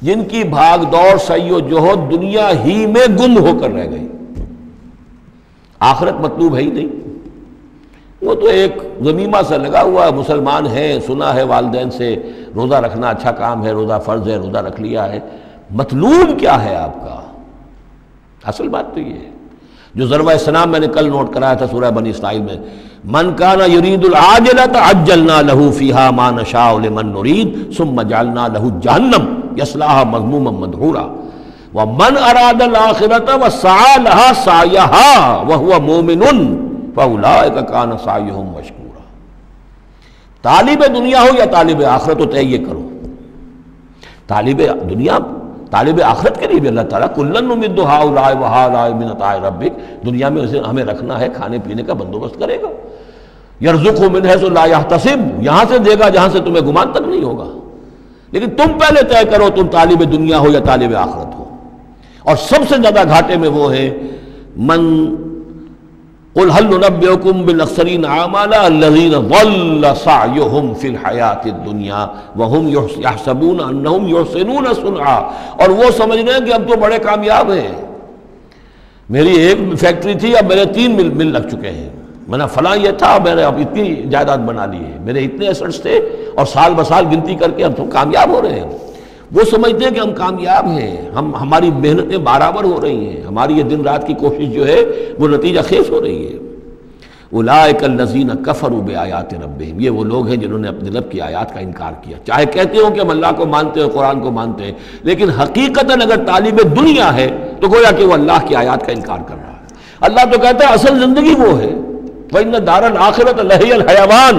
جن کی بھاگ دوڑ سعی و جہد دنیا ہی میں گم ہو کر رہ گئی، آخرت مطلوب ہے ہی نہیں۔ وہ تو ایک ضمیمہ سے لگا ہوا ہے، مسلمان ہے، سنا ہے والدین سے روزہ رکھنا اچھا کام ہے، روزہ فرض ہے، روزہ رکھ لیا ہے، مطلوب کیا ہے آپ کا؟ اصل بات تو یہ ہے جو ضربہ سلام میں نے کل نوٹ کرایا تھا سورہ بنی اسرائیل میں، من کان یرید العاجلۃ عجلنا له فیہا ما نشاء لمن نرید ثم جعلنا له جہنم یصلاها مذموما مدحورا ومن اراد الآخرۃ وسعى لها سعیها وهو مؤمن فاولئک کان سعیہم مشکورا۔ طالب دنیا ہو یا طالب آخرت ہو، طے یہ کرو، طالب دنیا طالب آخرت کے لیے بھی اللہ تعالیٰ کلن نمد ہؤلاء وہؤلاء من عطاء ربک، دنیا میں اسے ہمیں رکھنا ہے، کھانے پینے کا بندوبست کرے گا، یرزقہ من حیث لا یحتسب، یہاں سے دے گا جہاں سے تمہیں گمان تک نہیں ہوگا، لیکن تم پہلے طے کرو تم طالب دنیا ہو یا طالب آخرت ہو۔ اور سب سے زیادہ گھاٹے میں وہ ہے من قل هل ننبئکم بالاخسرین اعمالا الذین ضل سعیہم فی الحیات الدنیا وہم یحسبون انہم یحسنون صنعا، اور وہ سمجھ رہے ہیں کہ اب تو بڑے کامیاب ہیں، میری ایک فیکٹری تھی اب میرے 3 مل لگ چکے ہیں، میں نے فلاں یہ تھا میں نے اب اتنی جائیداد بنا لی ہے، میرے اتنے ایسٹس تھے اور سال بسال گنتی کر کے ہم تو کامیاب ہو رہے ہیں۔ وہ سمجھتے ہیں کہ ہم کامیاب ہیں، ہماری محنتیں برابر ہو رہی ہیں، ہماری یہ دن رات کی کوشش جو ہے وہ نتیجہ خیز ہو رہی ہے۔ اولئک الذین کفروا بآیات ربہم، یہ وہ لوگ ہیں جنہوں نے اپنے رب کی آیات کا انکار کیا، چاہے کہتے ہو کہ ہم اللہ کو مانتے ہیں، قرآن کو مانتے ہیں، لیکن حقیقتاً اگر طالب دنیا ہے تو گویا کہ وہ اللہ کی آیات کا انکار کر رہا ہے۔ اللہ تو کہتا ہے اصل زندگی وہ ہے، وَإِنَّ دَارَ الْآخِرَةَ لَهِيَ الْحَيَوَانُ،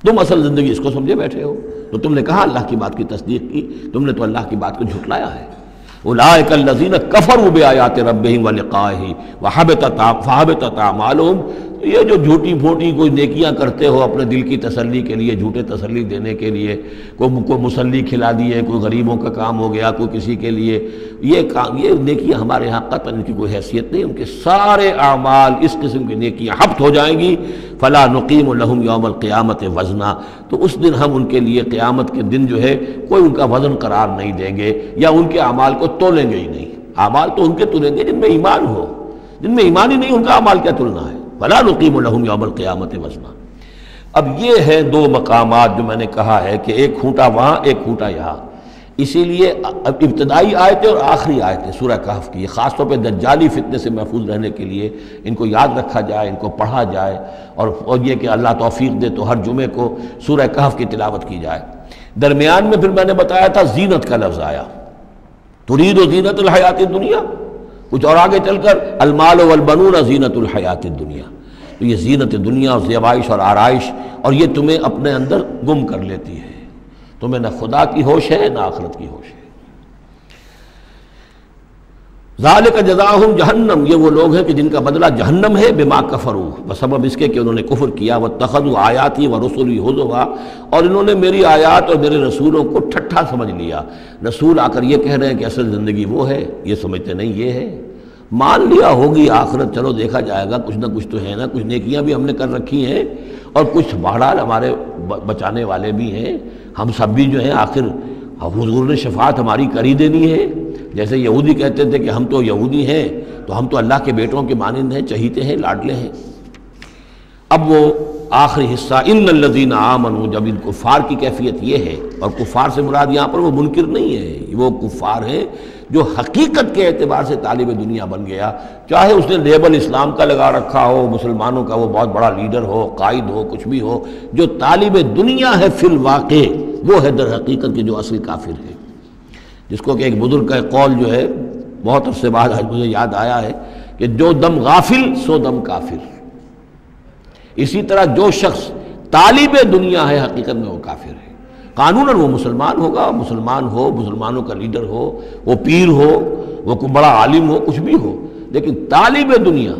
تم اصل زندگی اس کو سمجھے بیٹھے ہو، تو تم نے کہا اللہ کی بات کی تصدیق کی، تم نے تو اللہ کی بات کو جھٹلایا ہے۔ اولئک الذین کفروا بآیات ربہم ولقائہ فحبطت اعمالہم، یہ جو جھوٹی پھوٹی کوئی نیکیاں کرتے ہو اپنے دل کی تسلی کے لیے، جھوٹے تسلی دینے کے لیے، کوئی مسلی کھلا دیے، کوئی غریبوں کا کام ہو گیا، کوئی کسی کے لیے، یہ نیکیاں ہمارے ہاں قطعاً ان کی کوئی حیثیت نہیں، ان کے سارے اعمال اس قسم کی نیکیاں حبط ہو جائیں گی۔ فلا نقیم لہم یوم القیامت وزنا، تو اس دن ہم ان کے لیے قیامت کے دن جو ہے کوئی ان کا وزن قرار نہیں دیں گے، یا ان کے اعمال کو تولیں گے ہی نہیں۔ اعمال تو ان کے تلیں گے جن میں ایمان ہو، جن میں ایمان ہی نہیں ان کا اعمال کیا تلنا ہے۔ فلا نقیم لہم یوم القیامت وزنا۔ اب یہ ہیں 2 مقامات جو میں نے کہا ہے کہ ایک کھوٹا وہاں ایک کھوٹا یہاں، اسی لیے ابتدائی آیتیں اور آخری آیتیں سورہ کہف کی خاص طور پہ دجالی فتنے سے محفوظ رہنے کے لیے ان کو یاد رکھا جائے، ان کو پڑھا جائے، اور یہ کہ اللہ توفیق دے تو ہر جمعے کو سورہ کہف کی تلاوت کی جائے۔ درمیان میں پھر میں نے بتایا تھا زینت کا لفظ آیا، ترید و زینت الحیات الدنیا، کچھ اور آگے چل کر المال والبنون زینت الحیات الدنیا، تو یہ زینت دنیا اور زیبائش اور آرائش، اور یہ تمہیں اپنے اندر گم کر لیتی ہے، تمہیں نہ خدا کی ہوش ہے نہ آخرت کی ہوش ہے۔ ذالک جزاؤہم جہنم، یہ وہ لوگ ہیں کہ جن کا بدلہ جہنم ہے، بما کفروا، بسبب اس کے کہ انہوں نے کفر کیا، واتخذوا آیاتی ورسلی ہزوا، اور انہوں نے میری آیات اور میرے رسولوں کو ٹھٹھا سمجھ لیا۔ رسول آ کر یہ کہہ رہے ہیں کہ اصل زندگی وہ ہے، یہ سمجھتے نہیں یہ ہے، مان لیا ہوگی آخرت، چلو دیکھا جائے گا، کچھ نہ کچھ تو ہے نا، کچھ نیکیاں بھی ہم نے کر رکھی ہیں اور کچھ بہرحال ہمارے بچانے والے بھی ہیں، ہم سب بھی جو ہیں آخر حضور نے شفاعت ہماری کر ہی دینی ہے۔ جیسے یہودی کہتے تھے کہ ہم تو یہودی ہیں تو ہم تو اللہ کے بیٹوں کے مانند ہیں، چہیتے ہیں، لاڈلے ہیں۔ اب وہ آخری حصہ ان الذین آمنوا، جب ان کفار کی کیفیت یہ ہے، اور کفار سے مراد یہاں پر وہ منکر نہیں ہے، وہ کفار ہیں جو حقیقت کے اعتبار سے طالب دنیا بن گیا، چاہے اس نے لیبل اسلام کا لگا رکھا ہو، مسلمانوں کا وہ بہت بڑا لیڈر ہو، قائد ہو، کچھ بھی ہو، جو طالب دنیا ہے فی الواقع وہ ہے در حقیقت کے جو اصل کافر ہے۔ جس کو کہ ایک بزرگ کا قول جو ہے بہت عرصے بعد آج مجھے یاد آیا ہے کہ جو دم غافل سو دم کافر۔ اسی طرح جو شخص طالب دنیا ہے حقیقت میں وہ کافر ہے۔ قانوناً وہ مسلمان ہوگا، مسلمان ہو، مسلمانوں کا لیڈر ہو، وہ پیر ہو، وہ کوئی بڑا عالم ہو، کچھ بھی ہو، لیکن طالب دنیا،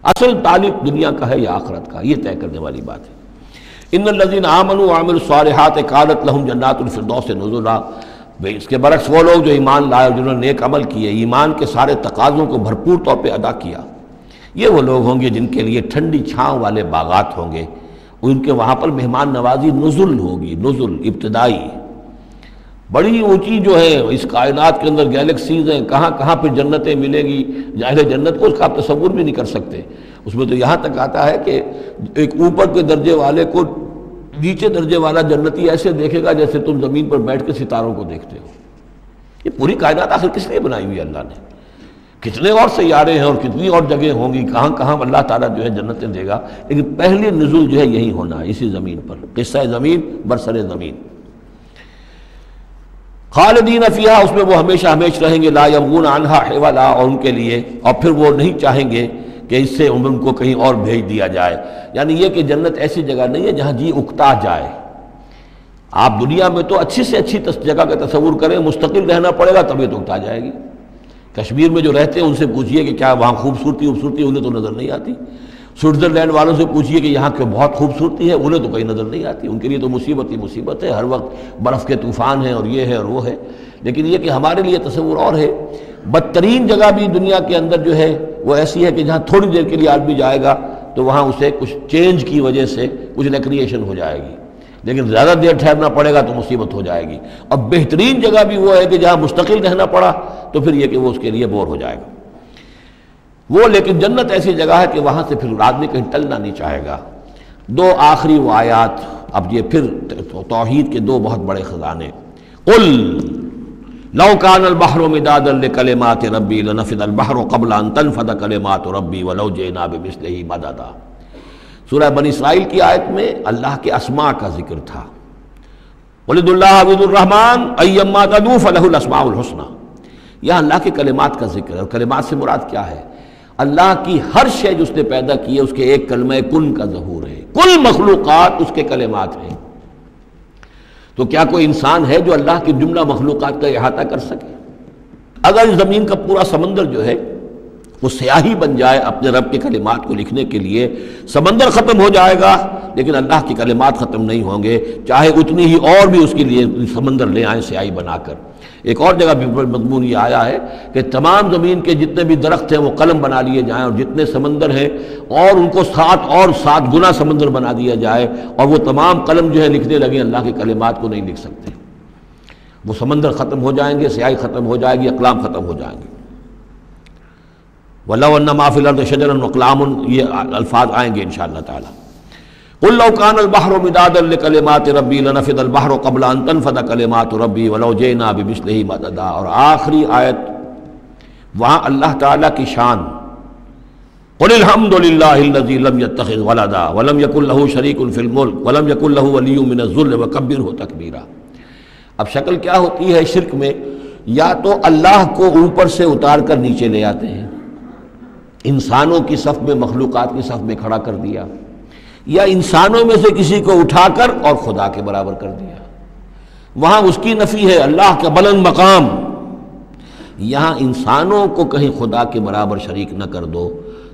اصل طالب دنیا کا ہے یا آخرت کا، یہ طے کرنے والی بات ہے۔ ان الذین آمنوا وعملوا الصالحات کانت لہم جنات الفردوس نزلا، اس کے برعکس وہ لوگ جو ایمان لائے اور جنہوں نے نیک عمل کیے، ایمان کے سارے تقاضوں کو بھرپور طور پہ ادا کیا، یہ وہ لوگ ہوں گے جن کے لیے ٹھنڈی چھاؤں والے باغات ہوں گے، ان کے وہاں پر مہمان نوازی نزل ہوگی، نزل ابتدائی، بڑی اونچی جو ہے اس کائنات کے اندر گیلیکسیز ہیں، کہاں کہاں پہ جنتیں ملیں گی، اہل جنت کو اس کا آپ تصور بھی نہیں کر سکتے۔ اس میں تو یہاں تک آتا ہے کہ ایک اوپر کے درجے والے کو نیچے درجے والا جنتی ایسے دیکھے گا جیسے تم زمین پر بیٹھ کے ستاروں کو دیکھتے ہو۔ یہ پوری کائنات آخر کس لیے بنائی ہوئی اللہ نے؟ کتنے اور سیارے ہیں اور کتنی اور جگہیں ہوں گی، کہاں کہاں اللہ تعالیٰ جو ہے جنتیں دے گا، لیکن پہلی نزول جو ہے یہی ہونا ہے، اسی زمین پر، قصہ زمین برسر زمین۔ خالدین فیہا، اس میں وہ ہمیشہ ہمیشہ رہیں گے، لا یبغون عنہا حولا، اور ان کے لیے اور پھر وہ نہیں چاہیں گے کہ اس سے ان کو کہیں اور بھیج دیا جائے۔ یعنی یہ کہ جنت ایسی جگہ نہیں ہے جہاں جی اکتا جائے۔ آپ دنیا میں تو اچھی سے اچھی جگہ کا تصور کریں، مستقل رہنا پڑے گا طبیعت اکتا جائے گی۔ کشمیر میں جو رہتے ہیں ان سے پوچھئے کہ کیا وہاں خوبصورتی انہیں تو نظر نہیں آتی۔ سوئٹزرلینڈ والوں سے پوچھئے کہ یہاں کی بہت خوبصورتی ہے، انہیں تو کہیں نظر نہیں آتی، ان کے لیے تو مصیبت ہی مصیبت ہے، ہر وقت برف کے طوفان ہیں اور یہ ہے اور وہ ہے۔ لیکن یہ کہ ہمارے لیے تصور اور ہے۔ بدترین جگہ بھی دنیا کے اندر جو ہے وہ ایسی ہے کہ جہاں تھوڑی دیر کے لیے آدمی جائے گا تو وہاں اسے کچھ چینج کی وجہ سے کچھ ریکریشن ہو جائے گی، لیکن زیادہ دیر ٹھہرنا پڑے گا تو مصیبت ہو جائے گی۔ اور بہترین جگہ بھی وہ ہے کہ جہاں مستقل رہنا پڑا تو پھر یہ کہ وہ اس کے لیے بور ہو جائے گا وہ۔ لیکن جنت ایسی جگہ ہے کہ وہاں سے پھر آدمی کہیں ٹلنا نہیں چاہے گا۔ دو آخری وہ آیات، اب یہ پھر توحید کے دو بہت بڑے خزانے۔ قل لو کان البحر مدادا لکلمات ربی لنفد البحر قبل ان تنفد کلمات ربی ولو جئنا بمثلہ مددا۔ سورہ بنی اسرائیل کی آیت میں اللہ کے اسماء کا ذکر تھا۔ قل ادعوا اللہ او ادعوا الرحمن ایما تدعوا فلہ الاسماء الحسنی۔ یہاں اللہ کے کلمات کا ذکر ہے، اور کلمات سے مراد کیا ہے؟ اللہ کی ہر شے جو اس نے پیدا کی ہے اس کے ایک کلمہ کن کا ظہور ہے۔ کل مخلوقات اس کے کلمات ہیں۔ تو کیا کوئی انسان ہے جو اللہ کی جملہ مخلوقات کا احاطہ کر سکے؟ اگر اس زمین کا پورا سمندر جو ہے وہ سیاہی بن جائے اپنے رب کے کلمات کو لکھنے کے لیے، سمندر ختم ہو جائے گا لیکن اللہ کے کلمات ختم نہیں ہوں گے، چاہے اتنی ہی اور بھی اس کے لیے سمندر لے آئیں سیاہی بنا کر۔ ایک اور جگہ بھی مضمون یہ آیا ہے کہ تمام زمین کے جتنے بھی درخت ہیں وہ قلم بنا لیے جائیں، اور جتنے سمندر ہیں اور ان کو 7 گنا سمندر بنا دیا جائے، اور وہ تمام قلم جو ہے لکھنے لگے، اللہ کے کلمات کو نہیں لکھ سکتے۔ وہ سمندر ختم ہو جائیں گے، سیاہی ختم ہو جائے گی، اقلام ختم ہو جائیں گے۔ وَلَوْ أَنَّ مَا فِي الْأَرْضِ شَجَرٌ وَأَقْلَامٌ، یہ الفاظ آئیں گے انشاءاللہ تعالی۔ قل لو كان البحر مدادا لكلمات ربي لنفد البحر قبل ان تنفد كلمات ربي ولو جئنا بمثله مددا۔ اور آخری آیت وہاں اللہ تعالیٰ کی شان، قل الحمد للہ الذی لم يتخذ ولدا ولم يكن له شریک فی الملک ولم يكن له ولی من الذل وکبرہ تکبیرا۔ اب شکل کیا ہوتی ہے شرک میں؟ یا تو اللہ کو اوپر سے اتار کر نیچے لے آتے ہیں، انسانوں کی صف میں، مخلوقات کی صف میں کھڑا کر دیا، یا انسانوں میں سے کسی کو اٹھا کر اور خدا کے برابر کر دیا۔ وہاں اس کی نفی ہے، اللہ کا بلند مقام، یہاں انسانوں کو کہیں خدا کے برابر شریک نہ کر دو،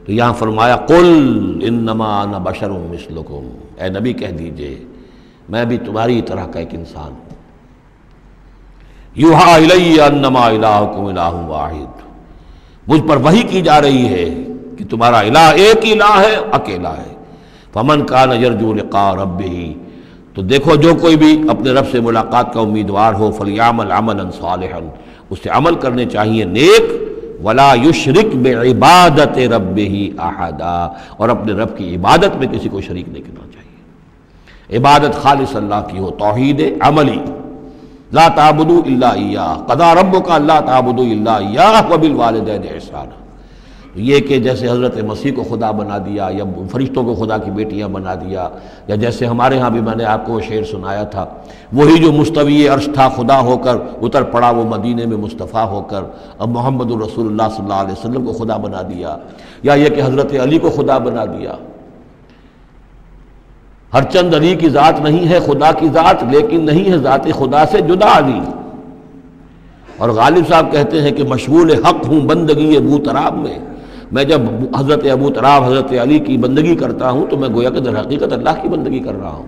تو یہاں فرمایا قل انما انا بشر مثلکم، اے نبی کہہ دیجئے میں بھی تمہاری طرح کا ایک انسان ہوں، یوحی الی انما الہکم الہ واحد، مجھ پر وحی کی جا رہی ہے کہ تمہارا الہ ایک الہ ہے، اکیلا ہے، فمن کان یرجو لقاء ربہ، تو دیکھو جو کوئی بھی اپنے رب سے ملاقات کا امیدوار ہو، فلیعمل عملا صالحا، اسے عمل کرنے چاہیے نیک، ولا یشرک بعبادت ربہ احدا، اور اپنے رب کی عبادت میں کسی کو شریک نہیں کرنا چاہیے، عبادت خالص اللہ کی ہو، توحید عملی، لا تعبدوا الا ایاہ، قضى ربک الا تعبدوا الا ایاہ وبالوالدین احسانا، یہ کہ جیسے حضرت مسیح کو خدا بنا دیا یا فرشتوں کو خدا کی بیٹیاں بنا دیا، یا جیسے ہمارے ہاں بھی میں نے آپ کو وہ شعر سنایا تھا، وہی جو مستوی عرش تھا خدا ہو کر اتر پڑا وہ مدینے میں مصطفیٰ ہو کر، اب محمد الرسول اللہ صلی اللہ علیہ وسلم کو خدا بنا دیا، یا یہ کہ حضرت علی کو خدا بنا دیا۔ ہر چند علی کی ذات نہیں ہے خدا کی ذات، لیکن نہیں ہے ذات خدا سے جدا علی۔ اور غالب صاحب کہتے ہیں کہ مشغول حق ہوں بندگی ابو تراب میں جب حضرت ابو تراب حضرت علی کی بندگی کرتا ہوں تو میں گویا کہ در حقیقت اللہ کی بندگی کر رہا ہوں۔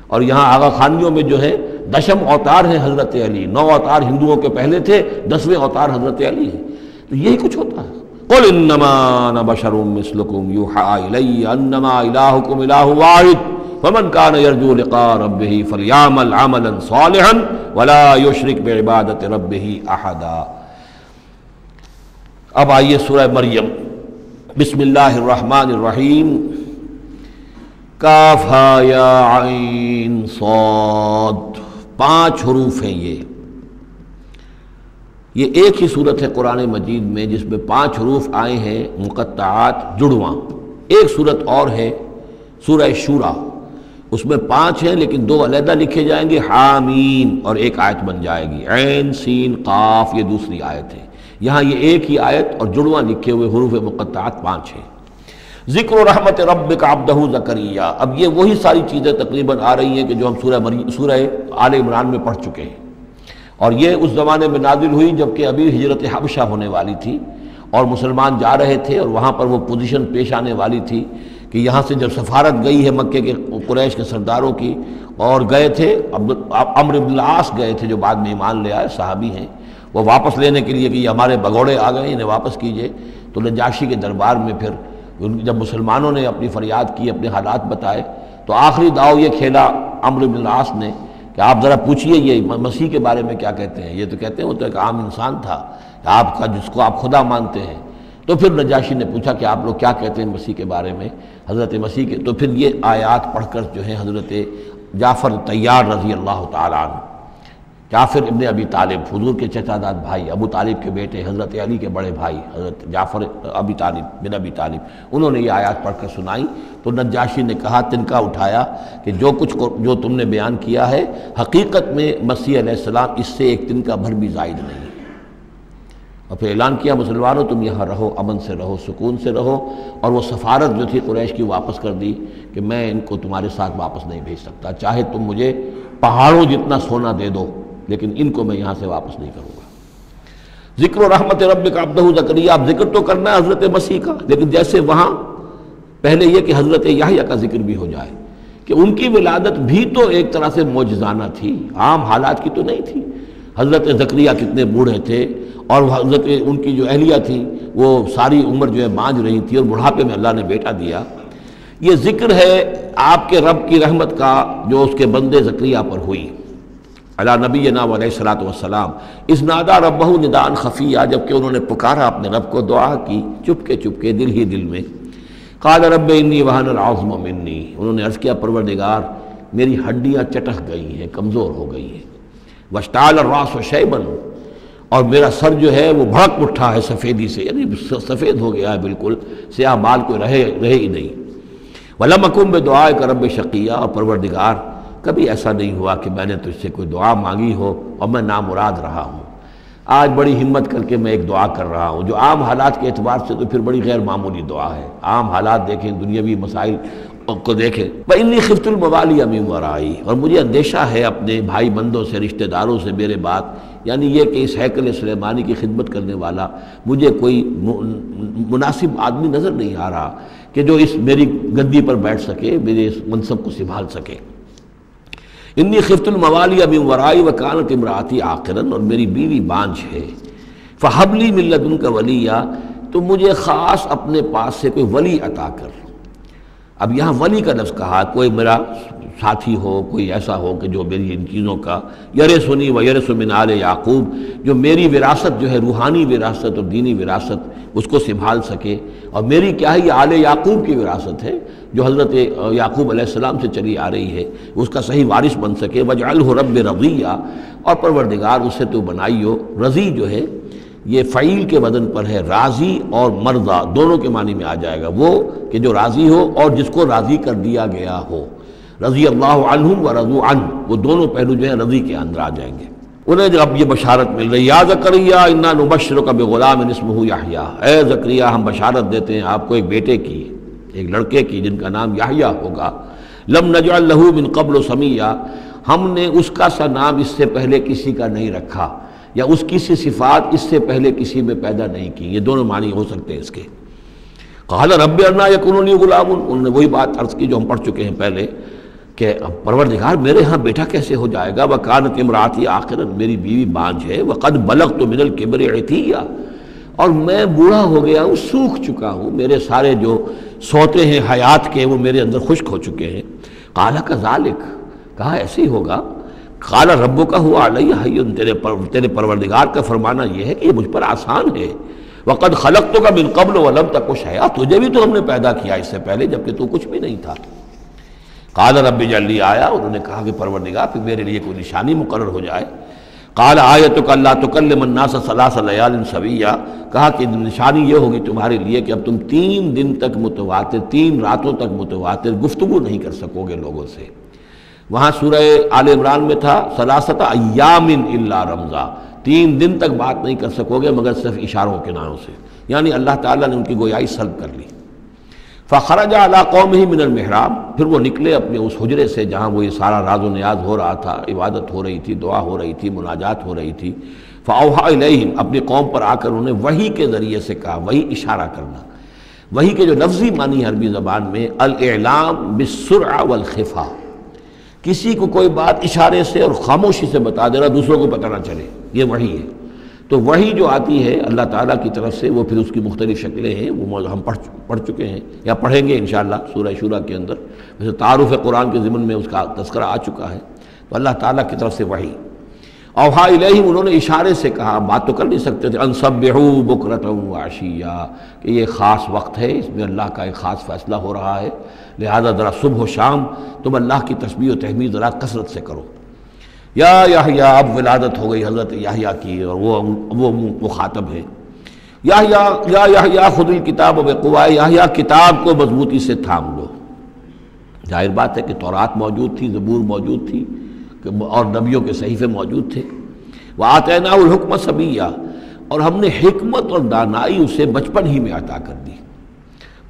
اور یہاں آغا خانیوں میں جو ہے 10 اوتار ہیں حضرت علی، 9 اوتار ہندوؤں کے پہلے تھے، 10ویں اوتار حضرت علی ہیں، تو یہی کچھ ہوتا ہے۔ قل انما انا بشر مثلکم یوحی الی انما الہکم الہ واحد فمن کان یرجو لقاء ربہ فلیعمل عملا صالحا ولا یشرک بعبادت ربہ احدا۔ اب آئیے سورہ مریم، بسم اللہ الرحمن الرحیم، کاف ہا یا عین صاد، 5 حروف ہیں یہ ایک ہی صورت ہے قرآن مجید میں جس میں 5 حروف آئے ہیں مقطعات جڑواں۔ ایک صورت اور ہے سورہ شورا، اس میں 5 ہیں لیکن 2 علیحدہ لکھے جائیں گے، حامیم، اور ایک آیت بن جائے گی، عین سین قاف، یہ دوسری آیت ہے۔ یہاں یہ ایک ہی آیت اور جڑواں لکھے ہوئے حروف مقطعات 5 ہیں۔ ذکر رحمت ربک عبدہ زکریا، اب یہ وہی ساری چیزیں تقریباً آ رہی ہیں کہ جو ہم سورہ آل عمران میں پڑھ چکے ہیں، اور یہ اس زمانے میں نازل ہوئی جبکہ ابھی ہجرت حبشہ ہونے والی تھی اور مسلمان جا رہے تھے، اور وہاں پر وہ پوزیشن پیش آنے والی تھی کہ یہاں سے جب سفارت گئی ہے مکے کے قریش کے سرداروں کی، اور گئے تھے عمرو بن العاص گئے تھے جو بعد میں ایمان لے آئے، صحابی ہیں، وہ واپس لینے کے لیے کہ یہ ہمارے بگوڑے آ گئے انہیں واپس کیجئے، تو نجاشی کے دربار میں پھر جب مسلمانوں نے اپنی فریاد کی، اپنے حالات بتائے، تو آخری داؤ یہ کھیلا عمرو بن العاص نے کہ آپ ذرا پوچھئے یہ مسیح کے بارے میں کیا کہتے ہیں، یہ تو کہتے ہیں وہ تو ایک عام انسان تھا آپ کا جس کو آپ خدا مانتے ہیں۔ تو پھر نجاشی نے پوچھا کہ آپ لوگ کیا کہتے ہیں مسیح کے بارے میں، حضرت مسیح کے، تو پھر یہ آیات پڑھ کر جو ہے حضرت جعفر طیار رضی اللہ تعالیٰ عنہ، جعفر ابن ابی طالب، حضور کے چچا داد بھائی، ابو طالب کے بیٹے، حضرت علی کے بڑے بھائی حضرت جعفر ابی طالب بن ابی طالب، انہوں نے یہ آیات پڑھ کر سنائی، تو نجاشی نے کہا، تنکا اٹھایا کہ جو تم نے بیان کیا ہے حقیقت میں مسیح علیہ السلام اس سے ایک تنکا بھر بھی زائد نہیں ہے، اور پھر اعلان کیا مسلمانوں تم یہاں رہو، امن سے رہو، سکون سے رہو، اور وہ سفارت جو تھی قریش کی واپس کر دی کہ میں ان کو تمہارے ساتھ واپس نہیں بھیج سکتا، چاہے تم مجھے پہاڑوں جتنا سونا دے دو لیکن ان کو میں یہاں سے واپس نہیں کروں گا۔ ذکر و رحمت ربک عبدہ زکریا، اب ذکر تو کرنا ہے حضرت مسیح کا، لیکن جیسے وہاں پہلے یہ کہ حضرت یحییٰ کا ذکر بھی ہو جائے کہ ان کی ولادت بھی تو ایک طرح سے معجزانہ تھی، عام حالات کی تو نہیں تھی۔ حضرت زکریا کتنے بوڑھے تھے، اور حضرت ان کی جو اہلیہ تھی وہ ساری عمر جو ہے مانج رہی تھی، اور بڑھاپے میں اللہ نے بیٹا دیا۔ یہ ذکر ہے آپ کے رب کی رحمت کا جو اس کے بندے زکریا پر ہوئی، علی نبینا علیہ الصلوۃ والسلام، اذ نادى ربہ نداء خفیا، جبکہ انہوں نے پکارا اپنے رب کو، دعا کی چپ کے دل ہی دل میں، قال رب انی وہن العظم منی، انہوں نے عرض کیا پروردگار میری ہڈیاں چٹک گئی ہیں، کمزور ہو گئی ہیں، واشتعل الراس شیبا، اور میرا سر جو ہے وہ بھڑک اٹھا ہے سفیدی سے، یعنی سفید ہو گیا ہے بالکل، سیاہ بال کوئی رہے ہی نہیں، ولم اکن بدعائک رب شقیا، اور پروردگار کبھی ایسا نہیں ہوا کہ میں نے تجھ سے کوئی دعا مانگی ہو اور میں نامراد رہا ہوں۔ آج بڑی ہمت کر کے میں ایک دعا کر رہا ہوں جو عام حالات کے اعتبار سے تو پھر بڑی غیر معمولی دعا ہے، عام حالات دیکھیں، دنیاوی مسائل کو دیکھیں، وَإِنِّي خِفْتُ الْمَوَالِيَ مِن وَرَائِي، اور مجھے اندیشہ ہے اپنے بھائی بندوں سے، رشتہ داروں سے میرے بعد یعنی یہ کہ اس ہیکل سلیمانی کی خدمت کرنے والا مجھے کوئی مناسب آدمی نظر نہیں آ رہا کہ جو اس میری گدی پر بیٹھ سکے، میرے اس منصب کو سنبھال سکے۔ انی خفت الموالی من ورائی وکانت امراتی عاقرا، اور میری بیوی بانجھ ہے، فہب لی من لدنک ولیہ، تو مجھے خاص اپنے پاس سے کوئی ولی عطا کر۔ اب یہاں ولی کا لفظ کہا، کوئی میرا ساتھی ہو، کوئی ایسا ہو کہ جو میری ان چیزوں کا یرثنی و یرث من آل یعقوب، جو میری وراثت جو ہے روحانی وراثت اور دینی وراثت اس کو سنبھال سکے، اور میری کیا ہے یہ آل یعقوب کی وراثت ہے جو حضرت یعقوب علیہ السلام سے چلی آ رہی ہے، اس کا صحیح وارث بن سکے۔ وجعلہ رب رضیہ، اور پروردگار اسے تو بنائی ہو۔ رضی جو ہے یہ فعیل کے وزن پر ہے، راضی اور مرضی دونوں کے معنی میں آ جائے گا، وہ کہ جو راضی ہو اور جس کو راضی کر دیا گیا ہو۔ رضی اللہ عنہم ورضوا عنہ، وہ دونوں پہلو جو ہیں رضی کے اندر آ جائیں گے۔ انہیں جب اب یہ بشارت مل رہی، یا زکریا انا نبشرک بغلام اسمہ یحییٰ، اے زکریا ہم بشارت دیتے ہیں آپ کو ایک بیٹے کی، ایک لڑکے کی جن کا نام یحییٰ ہوگا۔ لم نجعل لہ من قبل سمیہ، ہم نے اس کا سا نام اس سے پہلے کسی کا نہیں رکھا، یا اس کی سی صفات اس سے پہلے کسی میں پیدا نہیں کی۔ یہ دونوں معنی ہو سکتے ہیں اس کے۔ قال رب انا یکون لی غلام، انہوں نے وہی بات عرض کی جو ہم پڑھ چکے ہیں پہلے کہ پروردگار میرے ہاں بیٹا کیسے ہو جائے گا؟ وکانت امراتی عاقرا، میری بیوی بانجھ ہے، وقد بلغت من الکبر عتیہ، اور میں بوڑھا ہو گیا ہوں، سوکھ چکا ہوں، میرے سارے جو سوتے ہیں حیات کے وہ میرے اندر خشک ہو چکے ہیں۔ قال کذالک، کہا ایسے ہی ہوگا۔ قال ربک هو علی ہین، تیرے پروردگار کا فرمانا یہ ہے کہ یہ مجھ پر آسان ہے۔ وقد خلقتک من قبل ولم تک شیئا، تجھے بھی تو ہم نے پیدا کیا اس سے پہلے جبکہ تو کچھ بھی نہیں تھا۔ قال رب اجعل لی آیا، انہوں نے کہا کہ پروردگار پھر میرے لیے کوئی نشانی مقرر ہو جائے۔ قال آیتک الا تکلم الناس ثلاث لیال سویا، کہا کہ نشانی یہ ہوگی تمہارے لیے کہ اب تم 3 دن تک متواتر، 3 راتوں تک متواتر گفتگو نہیں کر سکو گے لوگوں سے۔ وہاں سورہ آل عمران میں تھا ثلاثۃ ایام الا رمزا، 3 دن تک بات نہیں کر سکو گے مگر صرف اشاروں کے ناموں سے، یعنی اللہ تعالیٰ نے ان کی گویائی سلب کر لی۔ فخرج علی قومہ من المحراب، پھر وہ نکلے اپنے اس حجرے سے جہاں وہ یہ سارا راز و نیاز ہو رہا تھا، عبادت ہو رہی تھی، دعا ہو رہی تھی، مناجات ہو رہی تھی۔ فاوحی الیہم، اپنی قوم پر آ کر انہیں وحی کے ذریعے سے کہا، وحی اشارہ کرنا۔ وحی کے جو لفظی معنی ہے عربی زبان میں الاعلام بالسرعہ والخفا، کسی کو کوئی بات اشارے سے اور خاموشی سے بتا دینا، دوسروں کو پتہ نہ چلے، یہ وحی ہے۔ تو وحی جو آتی ہے اللہ تعالیٰ کی طرف سے، وہ پھر اس کی مختلف شکلیں ہیں، وہ ہم پڑھ چکے ہیں یا پڑھیں گے انشاءاللہ سورہ شورى کے اندر، جیسے تعارف قرآن کے ضمن میں اس کا تذکرہ آ چکا ہے۔ تو اللہ تعالیٰ کی طرف سے وحی۔ اوحا الیہم، انہوں نے اشارے سے کہا، بات تو کر نہیں سکتے تھے، ان سبحوا بکرۃ وعشیا، کہ یہ خاص وقت ہے، اس میں اللہ کا ایک خاص فیصلہ ہو رہا ہے، لہذا ذرا صبح و شام تم اللہ کی تسبیح و تحمید ذرا کثرت سے کرو۔ یا یحییٰ، اب ولادت ہو گئی حضرت یحییٰ کی، اور وہ مخاطب ہے۔ یا یحییٰ خذ الکتاب بقوۃ، یحییٰ کتاب کو مضبوطی سے تھام لو۔ ظاہر بات ہے کہ تورات موجود تھی، زبور موجود تھی، اور نبیوں کے صحیفے موجود تھے۔ وآتیناہ الحکم صبیہ، اور ہم نے حکمت اور دانائی اسے بچپن ہی میں عطا کر دی۔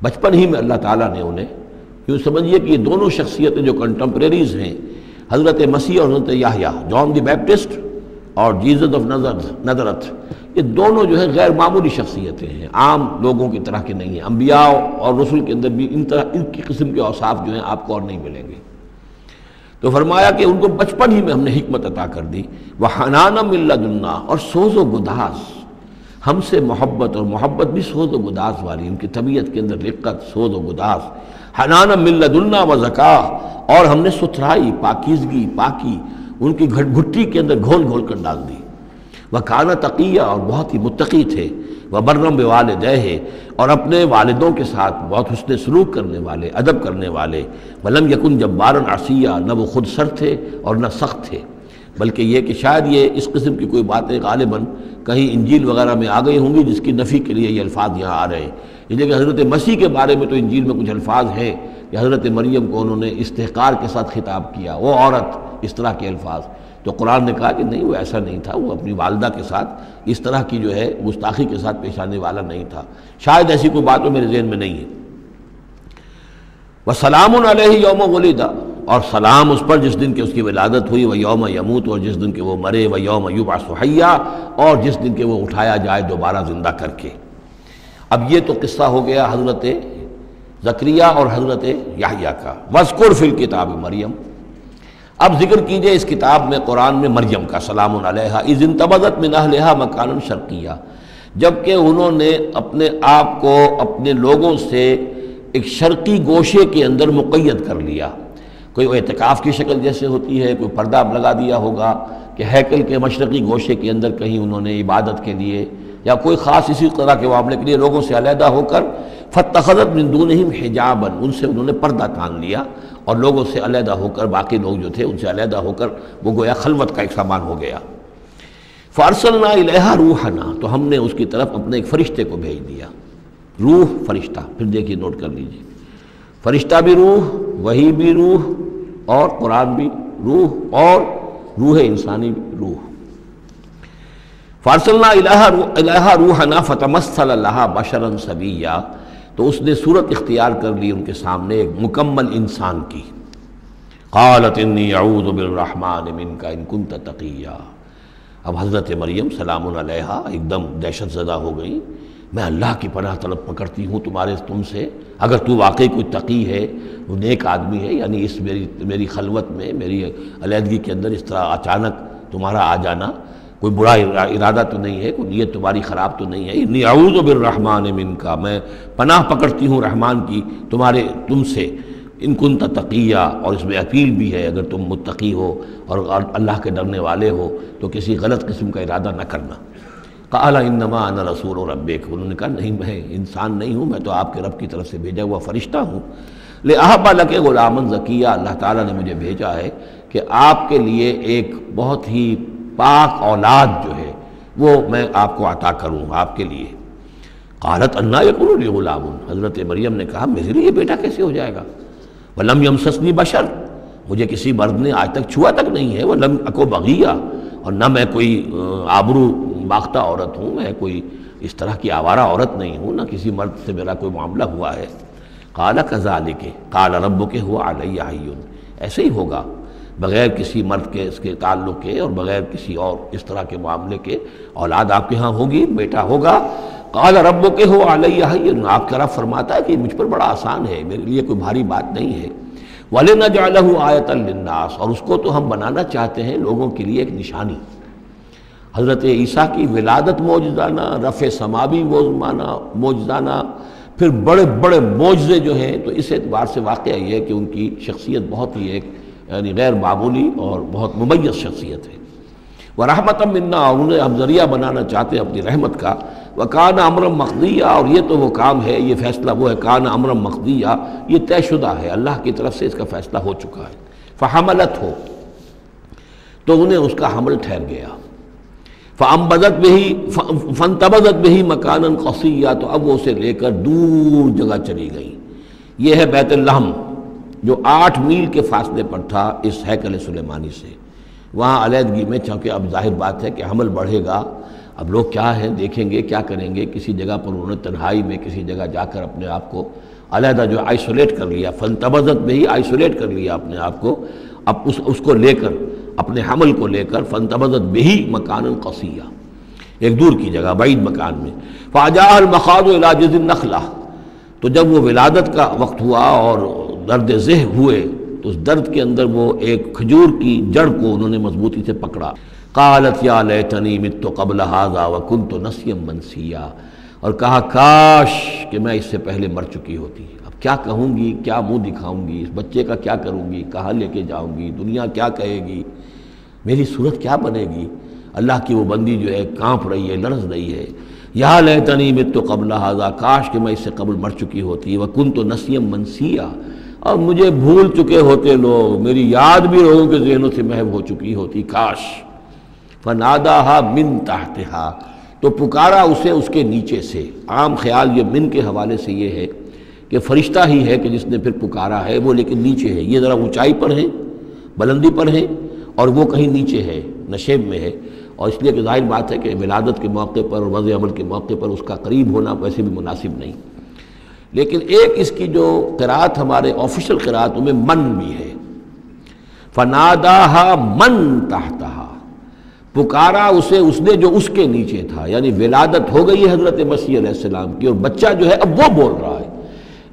بچپن ہی میں اللہ تعالیٰ نے انہیں، یوں سمجھیے کہ یہ دونوں شخصیتیں جو کنٹمپریریز ہیں، حضرت مسیح اور حضرت یحییٰ، جان دی بیپٹسٹ اور جیزس آف نظرت، یہ دونوں جو ہے غیر معمولی شخصیتیں ہیں، عام لوگوں کی طرح کے نہیں ہیں۔ انبیاء اور رسل کے اندر بھی ان کی قسم کے اوصاف جو ہیں آپ کو اور نہیں ملیں گے۔ تو فرمایا کہ ان کو بچپن ہی میں ہم نے حکمت عطا کر دی۔ وحنانا من لدنا، اور سوز و گداز، ہم سے محبت، اور محبت بھی سوز و گداز والی، ان کی طبیعت کے اندر رقت، سوز و گداز۔ حنانا من لدنا وزکا، اور ہم نے ستھرائی، پاکیزگی، پاکی ان کی گھٹی کے اندر گھول گھول کر ڈال دی۔ وکانا تقیہ، اور بہت ہی متقی تھے۔ وبرم بوالدیہ، اور اپنے والدوں کے ساتھ بہت حسن سلوک کرنے والے، ادب کرنے والے۔ ولم یکن جبارا عصیا، نہ وہ خود سر تھے اور نہ سخت تھے، بلکہ یہ کہ شاید یہ اس قسم کی کوئی باتیں غالباً کہیں انجیل وغیرہ میں آ گئی ہوں گی جس کی نفی کے لیے یہ الفاظ یہاں آ رہے ہیں۔ لیکن حضرت مسیح کے بارے میں تو انجیل میں کچھ الفاظ ہیں کہ حضرت مریم کو انہوں نے استحقار کے ساتھ خطاب کیا، وہ عورت، اس طرح کے الفاظ۔ تو قرآن نے کہا کہ نہیں، وہ ایسا نہیں تھا، وہ اپنی والدہ کے ساتھ اس طرح کی جو ہے گستاخی کے ساتھ پیش آنے والا نہیں تھا۔ شاید ایسی کوئی بات تو میرے ذہن میں نہیں ہے۔ وسلام علیہ یوم ولد، اور سلام اس پر جس دن کہ اس کی ولادت ہوئی، ویوم یموت، اور جس دن کہ وہ مرے، ویوم یبعث حیا، اور جس دن کہ وہ اٹھایا جائے دوبارہ زندہ کر کے۔ اب یہ تو قصہ ہو گیا حضرت زکریا اور حضرت یحییٰ کا۔ وَاذْكُرْ فِي الْكِتَابِ مریم، اب ذکر کیجئے اس کتاب میں، قرآن میں، مریم کا، سلام علیہا اذ انتبذت من اہلہا مکانا شرقیہ، جبکہ انہوں نے اپنے آپ کو اپنے لوگوں سے ایک شرقی گوشے کے اندر مقید کر لیا۔ کوئی اعتکاف کی شکل جیسے ہوتی ہے، کوئی پردہ لگا دیا ہوگا کہ ہیکل کے مشرقی گوشے کے اندر کہیں انہوں نے عبادت کے لیے یا کوئی خاص اسی طرح کے معاملے کے لیے لوگوں سے علیحدہ ہو کر، فاتخذت من دونہم حجابا، ان سے انہوں نے پردہ تان لیا اور لوگوں سے علیحدہ ہو کر، باقی لوگ جو تھے ان سے علیحدہ ہو کر وہ گویا خلوت کا ایک سامان ہو گیا۔ فارسلنا الیہا روحنا، تو ہم نے اس کی طرف اپنے ایک فرشتے کو بھیج دیا۔ روح فرشتہ، پھر دیکھیے نوٹ کر لیجیے، فرشتہ بھی روح، وحی بھی روح، اور قرآن بھی روح، اور روح انسانی بھی روح۔ فارسلنا الیہا روحنا فتمثل لہا بشرا سویا، تو اس نے صورت اختیار کر لی ان کے سامنے ایک مکمل انسان کی۔ قالت انی اعوذ بالرحمن منک ان کنت تقیا، اب حضرت مریم سلام علیہا ایک دم دہشت زدہ ہو گئی، میں اللہ کی پناہ طلب پکڑتی ہوں تم سے، اگر تو واقعی کوئی تقی ہے، وہ نیک آدمی ہے، یعنی اس میری خلوت میں، میری علیحدگی کے اندر اس طرح اچانک تمہارا آ جانا کوئی برا ارادہ تو نہیں ہے، کوئی نیت تمہاری خراب تو نہیں ہے۔ انی اعوذ بالرحمن منک، میں پناہ پکڑتی ہوں رحمان کی تم سے، ان کنت تقیہ، اور اس میں اپیل بھی ہے اگر تم متقی ہو اور اللہ کے ڈرنے والے ہو تو کسی غلط قسم کا ارادہ نہ کرنا۔ قال انما انا رسول ربک، انہوں نے کہا نہیں، میں انسان نہیں ہوں، میں تو آپ کے رب کی طرف سے بھیجا ہوا فرشتہ ہوں۔ لأہب لک غلاما زکیہ، اللہ تعالیٰ نے مجھے بھیجا ہے کہ آپ کے لیے ایک بہت ہی پاک اولاد جو ہے وہ میں آپ کو عطا کروں آپ کے لیے۔ قالت انا یکون لی غلام، حضرت مریم نے کہا میرے لیے بیٹا کیسے ہو جائے گا؟ ولم یمسسنی بشر، مجھے کسی مرد نے آج تک چھوا تک نہیں ہے، ولم اکو بغیہ، اور نہ میں کوئی آبرو باختہ عورت ہوں، میں کوئی اس طرح کی آوارہ عورت نہیں ہوں، نہ کسی مرد سے میرا کوئی معاملہ ہوا ہے۔ قال کذالک قال ربک هو علی حی، ایسے ہی ہوگا، بغیر کسی مرد کے اس کے تعلق کے اور بغیر کسی اور اس طرح کے معاملے کے اولاد آپ کے ہاں ہوگی، بیٹا ہوگا۔ قال ربک هو علی حی، آپ کا رب فرماتا ہے کہ مجھ پر بڑا آسان ہے، میرے لیے کوئی بھاری بات نہیں ہے۔ وَلِنَجْعَلَهُ آیَةً لِلنَّاسِ، اور اس کو تو ہم بنانا چاہتے ہیں لوگوں کے لیے ایک نشانی۔ حضرت عیسیٰ کی ولادت معجزانہ، رفع سماوی معجزانہ، پھر بڑے بڑے معجزے جو ہیں، تو اس اعتبار سے واقعہ یہ ہے کہ ان کی شخصیت بہت ہی ایک یعنی غیر معمولی اور بہت ممیز شخصیت ہے۔ وَرَحْمَةً مِنَّا، اور انہیں ہم ذریعہ بنانا چاہتے ہیں اپنی رحمت کا۔ وَكَانَ أَمْرًا مَقْضِيًّا، اور یہ تو وہ کام ہے، یہ فیصلہ وہ ہے، كَانَ أَمْرًا مَقْضِيًّا، یہ طے شدہ ہے، اللہ کی طرف سے اس کا فیصلہ ہو چکا ہے۔ فَحَمَلَتْهُ، تو انہیں اس کا حمل ٹھہر گیا۔ فَانْبَذَتْ بِهِ فَانْتَبَذَتْ بِهِ مَكَانًا قَصِيًّا، تو اب وہ اسے لے کر دور جگہ چلی گئی۔ یہ ہے بیت اللحم، جو 8 میل کے فاصلے پر تھا اس ہیکل سلیمانی سے۔ وہاں علیحدگی میں، چونکہ اب ظاہر بات ہے کہ حمل بڑھے گا، اب لوگ کیا ہے دیکھیں گے، کیا کریں گے، کسی جگہ پر انہوں نے تنہائی میں کسی جگہ جا کر اپنے آپ کو علیحدہ جو آئسولیٹ کر لیا، فانتبذت بہی، آئسولیٹ کر لیا اپنے آپ کو، اب اس کو لے کر، اپنے حمل کو لے کر، فانتبذت بہی مکانا قصیا، ایک دور کی جگہ، بعید مکان میں۔ فاجاء المخاض الی جذع النخلہ، تو جب وہ ولادت کا وقت ہوا اور درد ذہ ہوئے تو اس درد کے اندر وہ ایک کھجور کی جڑ کو انہوں نے مضبوطی سے پکڑا۔ قالت یا لیتنی مت قبل ھذا وکنت نسیا منسیا، اور کہا کاش کہ میں اس سے پہلے مر چکی ہوتی۔ اب کیا کہوں گی، کیا منہ دکھاؤں گی، اس بچے کا کیا کروں گی، کہاں لے کے جاؤں گی، دنیا کیا کہے گی، میری صورت کیا بنے گی۔ اللہ کی وہ بندی جو ہے کانپ رہی ہے، لرز رہی ہے۔ یا لیتنی مت قبل ھذا، کاش کہ میں اس سے قبل مر چکی ہوتی، وکنت نسیا منسیا، اور مجھے بھول چکے ہوتے لوگ، میری یاد بھی لوگوں کے ذہنوں سے محو ہو چکی ہوتی، کاش۔ فناداها من تحتها، تو پکارا اسے اس کے نیچے سے۔ عام خیال یہ من کے حوالے سے یہ ہے کہ فرشتہ ہی ہے کہ جس نے پھر پکارا ہے، وہ لیکن نیچے ہے، یہ ذرا اونچائی پر ہے، بلندی پر ہے، اور وہ کہیں نیچے ہے، نشیب میں ہے، اور اس لیے کہ ظاہر بات ہے کہ ولادت کے موقع پر اور وضع عمل کے موقع پر اس کا قریب ہونا ویسے بھی مناسب نہیں۔ لیکن ایک اس کی جو قرأت ہمارے آفیشل قرأتوں میں من بھی ہے، فناداہا من تحتہا، پکارا اسے اس نے جو اس کے نیچے تھا، یعنی ولادت ہو گئی ہے حضرت مسیح علیہ السلام کی اور بچہ جو ہے اب وہ بول رہا ہے۔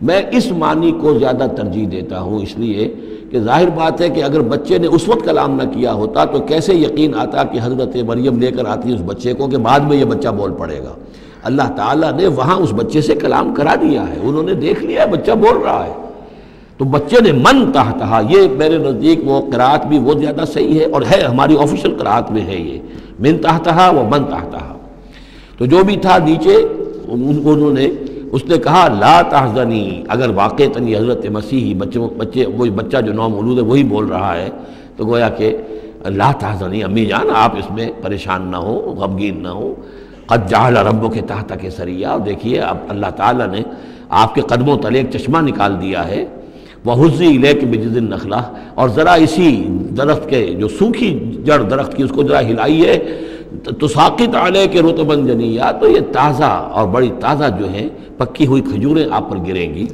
میں اس معنی کو زیادہ ترجیح دیتا ہوں، اس لیے کہ ظاہر بات ہے کہ اگر بچے نے اس وقت کلام نہ کیا ہوتا تو کیسے یقین آتا کہ حضرت مریم لے کر آتی اس بچے کو کہ بعد میں یہ بچہ بول پڑے گا۔ اللہ تعالیٰ نے وہاں اس بچے سے کلام کرا دیا ہے، انہوں نے دیکھ لیا ہے بچہ بول رہا ہے، تو بچے نے من تحتہا، یہ میرے نزدیک وہ قرأت بھی وہ زیادہ صحیح ہے اور ہے ہماری آفیشل قرأت میں ہے یہ من تحتہا و من تحتہا۔ تو جو بھی تھا نیچے انہوں نے اس نے کہا لا تحزنی، اگر واقعتاً یہ حضرت مسیحی بچے وہی بچہ جو نو مولود ہے وہی بول رہا ہے تو گویا کہ لا تحزنی امی جان آپ اس میں پریشان نہ ہو، غمگین نہ ہو، قد جعل ربک تحتک سریا، اور دیکھیے اب اللہ تعالیٰ نے آپ کے قدموں تلے ایک چشمہ نکال دیا ہے، وَحُزِّ إِلَيْكِ بِجِذِعِ النَّخْلَةِ، اور ذرا اسی درخت کے جو سوکھی جڑ درخت کی اس کو ذرا ہلائیے، تُسَاقِطْ عَلَيْكِ رُطْبًا جَنِيًّا، تو یہ تازہ اور بڑی تازہ جو ہیں پکی ہوئی کھجوریں آپ پر گریں گی،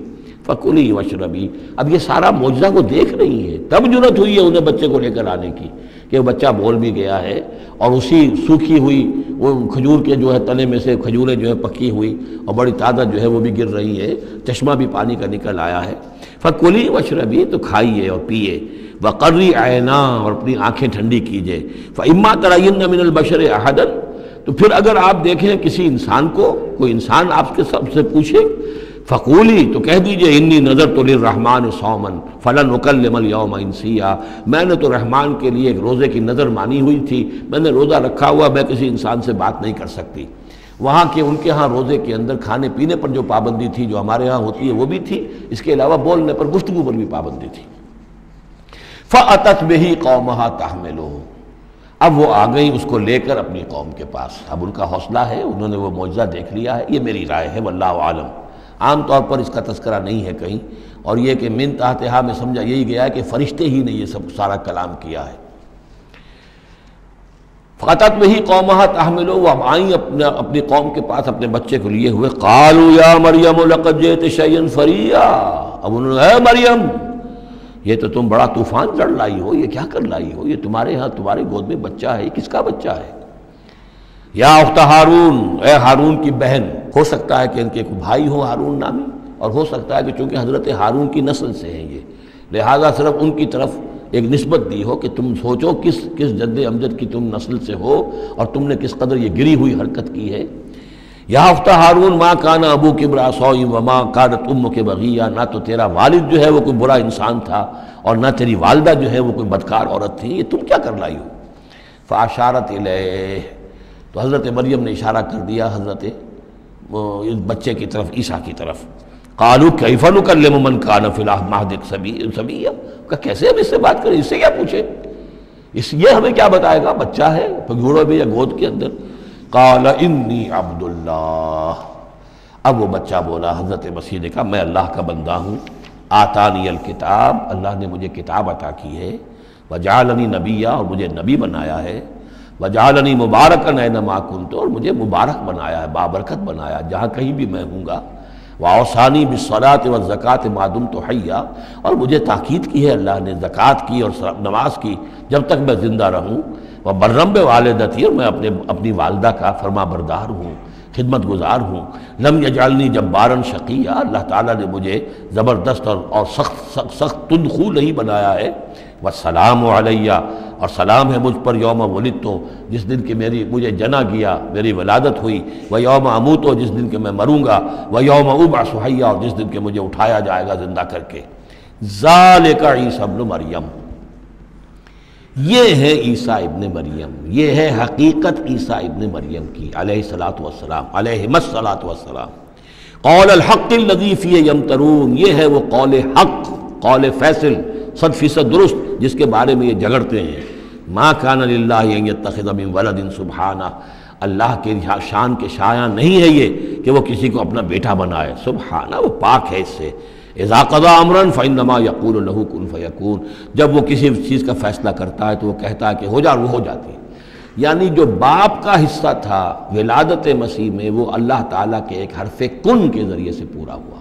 فَكُلِي وَاشْرَبِي۔ اب یہ سارا معجزہ وہ دیکھ رہی ہے، تب جرأت ہوئی ہے انہیں بچے کو لے کر آنے کی کہ وہ بچہ بول بھی گیا ہے اور اسی سوکھی ہوئی وہ کھجور کے جو ہے تنے میں سے کھجوریں جو ہے پکی ہوئی اور بڑی تازہ جو ہے وہ بھی گر رہی ہے، چشمہ بھی پانی کا نکل آیا ہے۔ فَكُلِي وَاشْرَبِي، تو کھائیے اور پیئے، وَقَرِّ عَيْنَا، اور اپنی آنکھیں ٹھنڈی کیجئے، فَإِمَّا تَرَيِنَّ مِنَ الْبَشَرِ أَحَدًا، تو پھر اگر آپ دیکھیں کسی انسان کو، کوئی انسان آپ کے سب سے پوچھے، فقولی، تو کہہ دیجئے انی نذرت للرحمن صوما فلن اکلم اليوم انسیا، میں نے تو رحمان کے لیے ایک روزے کی نظر مانی ہوئی تھی، میں نے روزہ رکھا ہوا، میں کسی انسان سے بات نہیں کر سکتی۔ وہاں کے ان کے ہاں روزے کے اندر کھانے پینے پر جو پابندی تھی جو ہمارے ہاں ہوتی ہے وہ بھی تھی، اس کے علاوہ بولنے پر گفتگو پر بھی پابندی تھی۔ فَأَتَتْ بِهِ قَوْمَهَا تَحْمِلُهُ، اب وہ آ گئی اس کو لے کر اپنی قوم کے پاس، اب ان کا حوصلہ ہے، انہوں نے وہ معجزہ دیکھ لیا ہے، یہ میری رائے ہے واللہ عالم، عام طور پر اس کا تذکرہ نہیں ہے کہیں، اور یہ کہ من تحتہا میں سمجھا یہی گیا ہے کہ فرشتے ہی نے یہ سب سارا کلام کیا ہے۔ فَأَتَتْ بِهِ قَوْمَهَا تَحْمِلُهُ، وہ اب آئیں اپنی قوم کے پاس اپنے بچے کو لیے ہوئے، قَالُوا يَا مَرْيَمُ لَقَدْ جِئْتِ شَيْئًا فَرِيًّا، اب انہوں نے، اے مریم یہ تو تم بڑا طوفان چڑھ لائی ہو، یہ کیا کر لائی ہو، یہ تمہارے ہاں تمہاری گود میں بچہ ہے، یہ کس کا بچہ ہے؟ یا اخت ہارون، اے ہارون کی بہن، ہو سکتا ہے کہ ان کے کوئی بھائی ہو ہارون نامی، اور ہو سکتا ہے کہ چونکہ حضرت ہارون کی نسل سے ہیں یہ، لہٰذا صرف ان کی طرف ایک نسبت دی ہو کہ تم سوچو کس جد امجد کی تم نسل سے ہو اور تم نے کس قدر یہ گری ہوئی حرکت کی ہے۔ یا اخت ہارون ما کان ابوک امرأ سوء وما کانت امک بغیہ، نہ تو تیرا والد جو ہے وہ کوئی برا انسان تھا اور نہ تیری والدہ جو ہے وہ کوئی بدکار عورت تھی، یہ تم کیا کر لائی ہو؟ فاشارت الیہ، تو حضرت مریم نے اشارہ کر دیا حضرت اس بچے کی طرف، عیسیٰ کی طرف۔ قالوا کیف نکلم من کان فی المہد صبیا، کہ کیسے ہم اس سے بات کریں، اس سے کیا پوچھیں، یہ ہمیں کیا بتائے گا، بچہ ہے پگھوڑے میں یا گود کے اندر۔ قال انی عبد اللہ، اب وہ بچہ بولا، حضرت مسیح نے کہا میں اللہ کا بندہ ہوں، آتانی الکتاب، اللہ نے مجھے کتاب عطا کی ہے، وجعلنی نبیا، اور مجھے نبی بنایا ہے، وجعلنی مبارکا اینما کنت، اور مجھے مبارک بنایا ہے، بابرکت بنایا جہاں کہیں بھی میں ہوں گا، واوصانی بالصلاۃ والزکاۃ ما دمت حیا، اور مجھے تاکید کی ہے اللہ نے زکوٰۃ کی اور نماز کی جب تک میں زندہ رہوں، وبرم بوالدتی، اور میں اپنی والدہ کا فرما بردار ہوں، خدمت گزار ہوں، لم یجعلنی جبارا شقیا، اللہ تعالیٰ نے مجھے زبردست اور سخت تندخو نہیں بنایا ہے، والسلام علیہ، اور سلام ہے مجھ پر یوم ولدت، جس دن کہ مجھے جنا گیا، میری ولادت ہوئی، ویوم اموت، جس دن کہ میں مروں گا، ویوم ابعث حیا، اور جس دن کہ مجھے اٹھایا جائے گا زندہ کر کے۔ ذالک عیسیٰ ابن مریم، یہ ہے عیسیٰ ابن مریم، یہ ہے حقیقت عیسیٰ ابن مریم کی علیہ الصلاۃ والسلام، علیہم الصلاۃ والسلام۔ قول الحق الذی فیہ یمترون، یہ ہے وہ قول حق، قول فیصل 100% درست جس کے بارے میں یہ جھگڑتے ہیں۔ ما کان للہ ان یتخذ من ولد سبحانہ، اللہ کے شان کے شایع نہیں ہے یہ کہ وہ کسی کو اپنا بیٹا بنائے، سبحانہ، وہ پاک ہے اس سے۔ اذا قضى امرا فانما يقول له كن فيكون، جب وہ کسی چیز کا فیصلہ کرتا ہے تو وہ کہتا ہے کہ ہو جا، وہ ہو جاتی ہے۔ یعنی جو باپ کا حصہ تھا ولادت مسیح میں وہ اللہ تعالیٰ کے ایک حرف کن کے ذریعے سے پورا ہوا،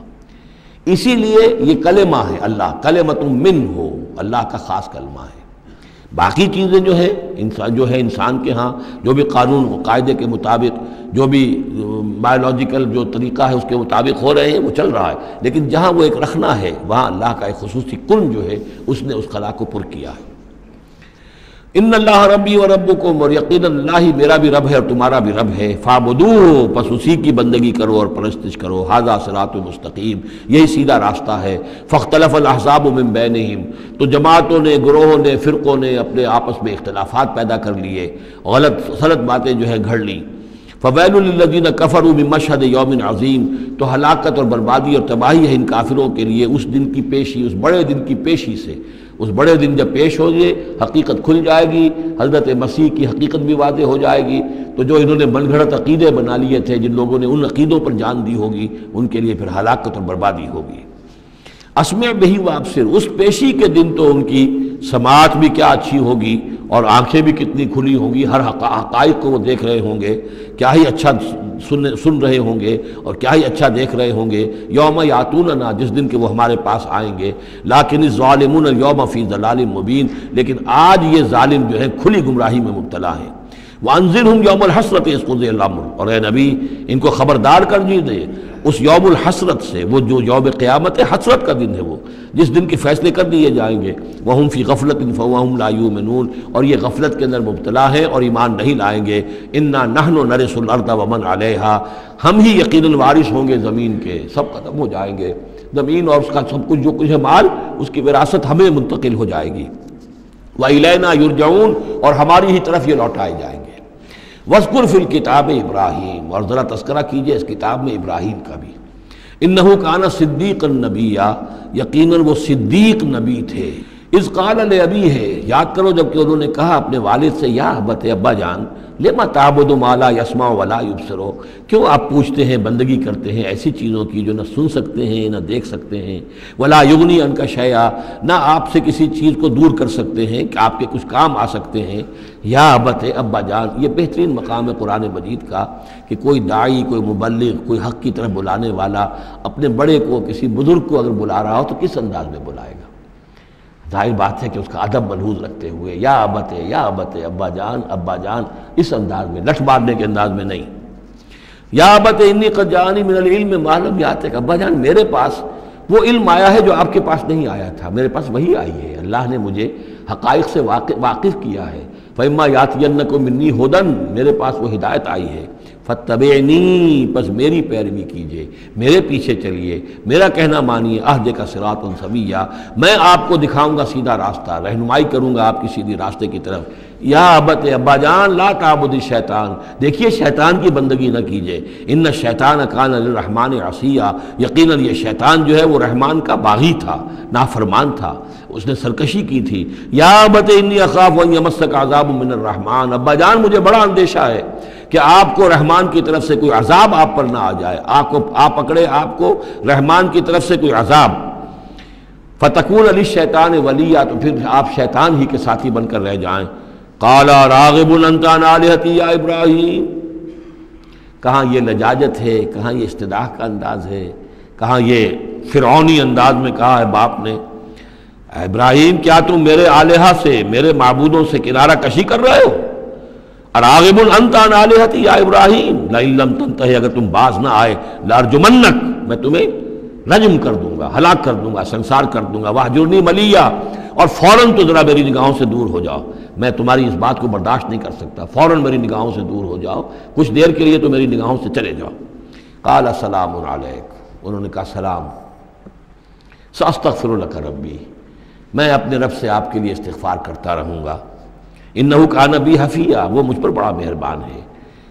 اسی لیے یہ کلمہ ہے، اللہ کلمۃ من ہو، اللہ کا خاص کلمہ ہے۔ باقی چیزیں جو ہے انسان کے ہاں جو بھی قانون و قاعدے کے مطابق، جو بھی بایولوجیکل جو طریقہ ہے اس کے مطابق ہو رہے ہیں، وہ چل رہا ہے، لیکن جہاں وہ ایک رکھنا ہے وہاں اللہ کا ایک خصوصی کن جو ہے اس نے اس خلا کو پر کیا ہے۔ ان اللہ ربی و ربکم، اور یقینا اللہ ہی میرا بھی رب ہے اور تمہارا بھی رب ہے، فاعبدوہ، پس اسی کی بندگی کرو اور پرستش کرو، ھذا صراط مستقیم، یہی سیدھا راستہ ہے۔ فاختلف الاحزاب من بینہم، تو جماعتوں نے، گروہوں نے، فرقوں نے اپنے آپس میں اختلافات پیدا کر لیے، غلط باتیں جو ہے گھڑ لی۔ فویل للذین کفروا من مشہد یوم عظیم، تو ہلاکت اور بربادی اور تباہی ہے ان کافروں کے لیے اس دن کی پیشی، اس بڑے دن کی پیشی سے۔ اس بڑے دن جب پیش ہوگی، حقیقت کھل جائے گی، حضرت مسیح کی حقیقت بھی واضح ہو جائے گی، تو جو انہوں نے من گھڑت عقیدے بنا لیے تھے، جن لوگوں نے ان عقیدوں پر جان دی ہوگی، ان کے لیے پھر ہلاکت اور بربادی ہوگی۔ اسمع بہی وابصر، اس پیشی کے دن تو ان کی سماعت بھی کیا اچھی ہوگی اور آنکھیں بھی کتنی کھلی ہوں گی، ہر حقائق کو وہ دیکھ رہے ہوں گے، کیا ہی اچھا سن رہے ہوں گے اور کیا ہی اچھا دیکھ رہے ہوں گے۔ یوم یاتوننا، جس دن کہ وہ ہمارے پاس آئیں گے، لیکن الظالمون اليوم فی ضلال مبین، لیکن آج یہ ظالم جو ہے کھلی گمراہی میں مبتلا ہیں۔ وانذرہم یوم الحسرۃ اذ قضی الامر، اور اے نبی ان کو خبردار کر دیجیے اس یوم الحسرت سے، وہ جو یوم قیامت حسرت کا دن ہے، وہ جس دن کے فیصلے کر دیے جائیں گے۔ وہم فی غفلۃ فہم لا یؤمنون، اور یہ غفلت کے اندر مبتلا ہیں اور ایمان نہیں لائیں گے۔ انا نحن نرث الارض ومن علیہا، ہم ہی یقیناً وارث ہوں گے زمین کے، سب ختم ہو جائیں گے، زمین اور اس کا سب کچھ جو کچھ ہے مال، اس کی وراثت ہمیں منتقل ہو جائے گی۔ وإلینا یرجعون، اور ہماری ہی طرف یہ لوٹائے جائیں گے۔ وَاذْكُرْ فِي الْكِتَابِ ابراہیم، اور ذرا تذکرہ کیجئے اس کتاب میں ابراہیم کا بھی۔ انہو کان صدیقا نبیّا، یقیناً وہ صدیق نبی تھے۔ اذ قال لأبیہ، یاد کرو جب کہ انہوں نے کہا اپنے والد سے، یا ابت، ابا جان، لما تعبد ما لا يسمع ولا يبصر، کیوں آپ پوچھتے ہیں، بندگی کرتے ہیں ایسی چیزوں کی جو نہ سن سکتے ہیں نہ دیکھ سکتے ہیں، ولا یغنی عنک شیئا، نہ آپ سے کسی چیز کو دور کر سکتے ہیں کہ آپ کے کچھ کام آ سکتے ہیں۔ یا ابت، ابا جان، یہ بہترین مقام ہے قرآن مجید کا کہ کوئی داعی، کوئی مبلغ، کوئی حق کی طرف بلانے والا اپنے بڑے کو، کسی بزرگ کو اگر بلا رہا ہو تو کس انداز میں بلائے گا؟ ظاہر بات ہے کہ اس کا ادب ملحوظ رکھتے ہوئے، یا ابت، یا ابت، ابا جان، ابا جان، اس انداز میں، لٹھ مارنے کے انداز میں نہیں۔ یا ابت انی قد جاءنی من العلم ما لم یاتک، ابا جان میرے پاس وہ علم آیا ہے جو آپ کے پاس نہیں آیا تھا، میرے پاس وہی آئی ہے، اللہ نے مجھے حقائق سے واقف کیا ہے۔ فإما یأتینکم منی ھدی، میرے پاس وہ ہدایت آئی ہے، فاتبعنی، پس میری پیروی کیجئے، میرے پیچھے چلیے، میرا کہنا مانیے، اہدک صراطا سویا، میں آپ کو دکھاؤں گا سیدھا راستہ، رہنمائی کروں گا آپ کی سیدھی راستے کی طرف۔ یا ابت، ابا جان، لا تعبد الشیطان، دیکھیے شیطان کی بندگی نہ کیجئے، ان الشیطان کان للرحمن عصیا، یقیناً یہ شیطان جو ہے وہ رحمان کا باغی تھا، نافرمان تھا، اس نے سرکشی کی تھی۔ یا ابت انی اخاف ان یمسک عذاب من الرحمن، ابا جان مجھے بڑا اندیشہ ہے کہ آپ کو رحمان کی طرف سے کوئی عذاب آپ پر نہ آ جائے، آپ پکڑے آپ کو رحمان کی طرف سے کوئی عذاب۔ فتکون للشیطان ولیا، تو پھر آپ شیطان ہی کے ساتھی بن کر رہ جائیں۔ قال راغب انت عن آلہتی یا ابراہیم، کہاں یہ لجاجت ہے، کہاں یہ استدعاء کا انداز ہے، کہاں یہ فرعونی انداز میں کہا ہے باپ نے، اے ابراہیم کیا تم میرے آلہہ سے، میرے معبودوں سے کنارہ کشی کر رہے ہو؟ اراغب انت عن آلہتی یا ابراہیم لئن لم تنتہی، اگر تم باز نہ آئے، لارجمنک، میں تمہیں رجم کر دوں گا، ہلاک کر دوں گا، سنسار کر دوں گا، واہجرنی ملیا، اور فوراً تو ذرا میری نگاہوں سے دور ہو جاؤ، میں تمہاری اس بات کو برداشت نہیں کر سکتا، فوراً میری نگاہوں سے دور ہو جاؤ، کچھ دیر کے لیے تو میری نگاہوں سے چلے جاؤ۔ قال سلام علیک، انہوں نے کہا سلام، ساستغفر لک ربی، میں اپنے رب سے آپ کے لیے استغفار کرتا رہوں گا، انہ کان بی حفیہ، وہ مجھ پر بڑا مہربان ہے،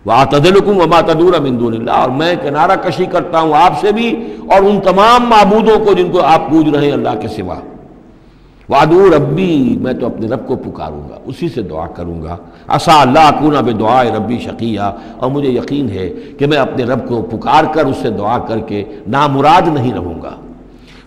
واعتزلکم وما تدعون من دون اللہ، اور میں کنارہ کشی کرتا ہوں آپ سے بھی اور ان تمام معبودوں کو جن کو آپ پوج رہے ہیں اللہ کے سوا۔ وادعو ربی، میں تو اپنے رب کو پکاروں گا، اسی سے دعا کروں گا، عسیٰ اللہ اکون بدعاء ربی شقیہ، اور مجھے یقین ہے کہ میں اپنے رب کو پکار کر اس سے دعا کر کے نامراد نہیں رہوں گا۔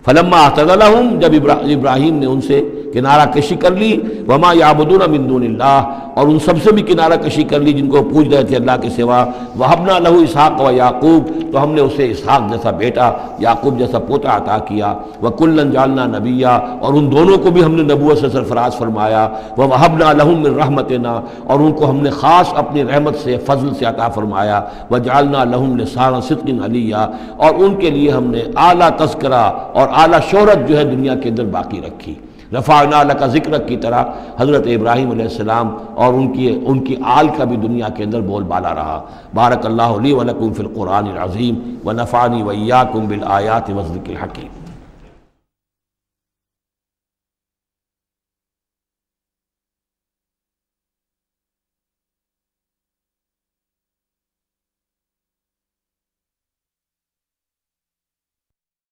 فلما اعتزلہم، جب ابراہیم نے ان سے کنارہ کشی کر لی، وما یعبدون من دون اللہ، اور ان سب سے بھی کنارہ کشی کر لی جن کو پوج رہے تھے اللہ کے سوا۔ وہبنا لہ اسحاق و یعقوب، تو ہم نے اسے اسحاق جیسا بیٹا، یعقوب جیسا پوتا عطا کیا۔ وکلا جعلنا نبیا، اور ان دونوں کو بھی ہم نے نبوت سے سرفراز فرمایا۔ ووہبنا لہم من رحمتنا، اور ان کو ہم نے خاص اپنی رحمت سے فضل سے عطا فرمایا۔ وجعلنا لہم لسان صدق علیا، اور ان کے لیے ہم نے اعلیٰ تذکرہ اور اعلیٰ شہرت جو ہے دنیا کے اندر باقی رکھی۔ رفعنا لک ذکرک کی طرح حضرت ابراہیم علیہ السلام اور ان کی آل کا بھی دنیا کے اندر بول بالا رہا۔ بارک اللہ لی ولکم فی القرآن العظیم ونفعنی وإیاکم بالآیات والذکر الحکیم۔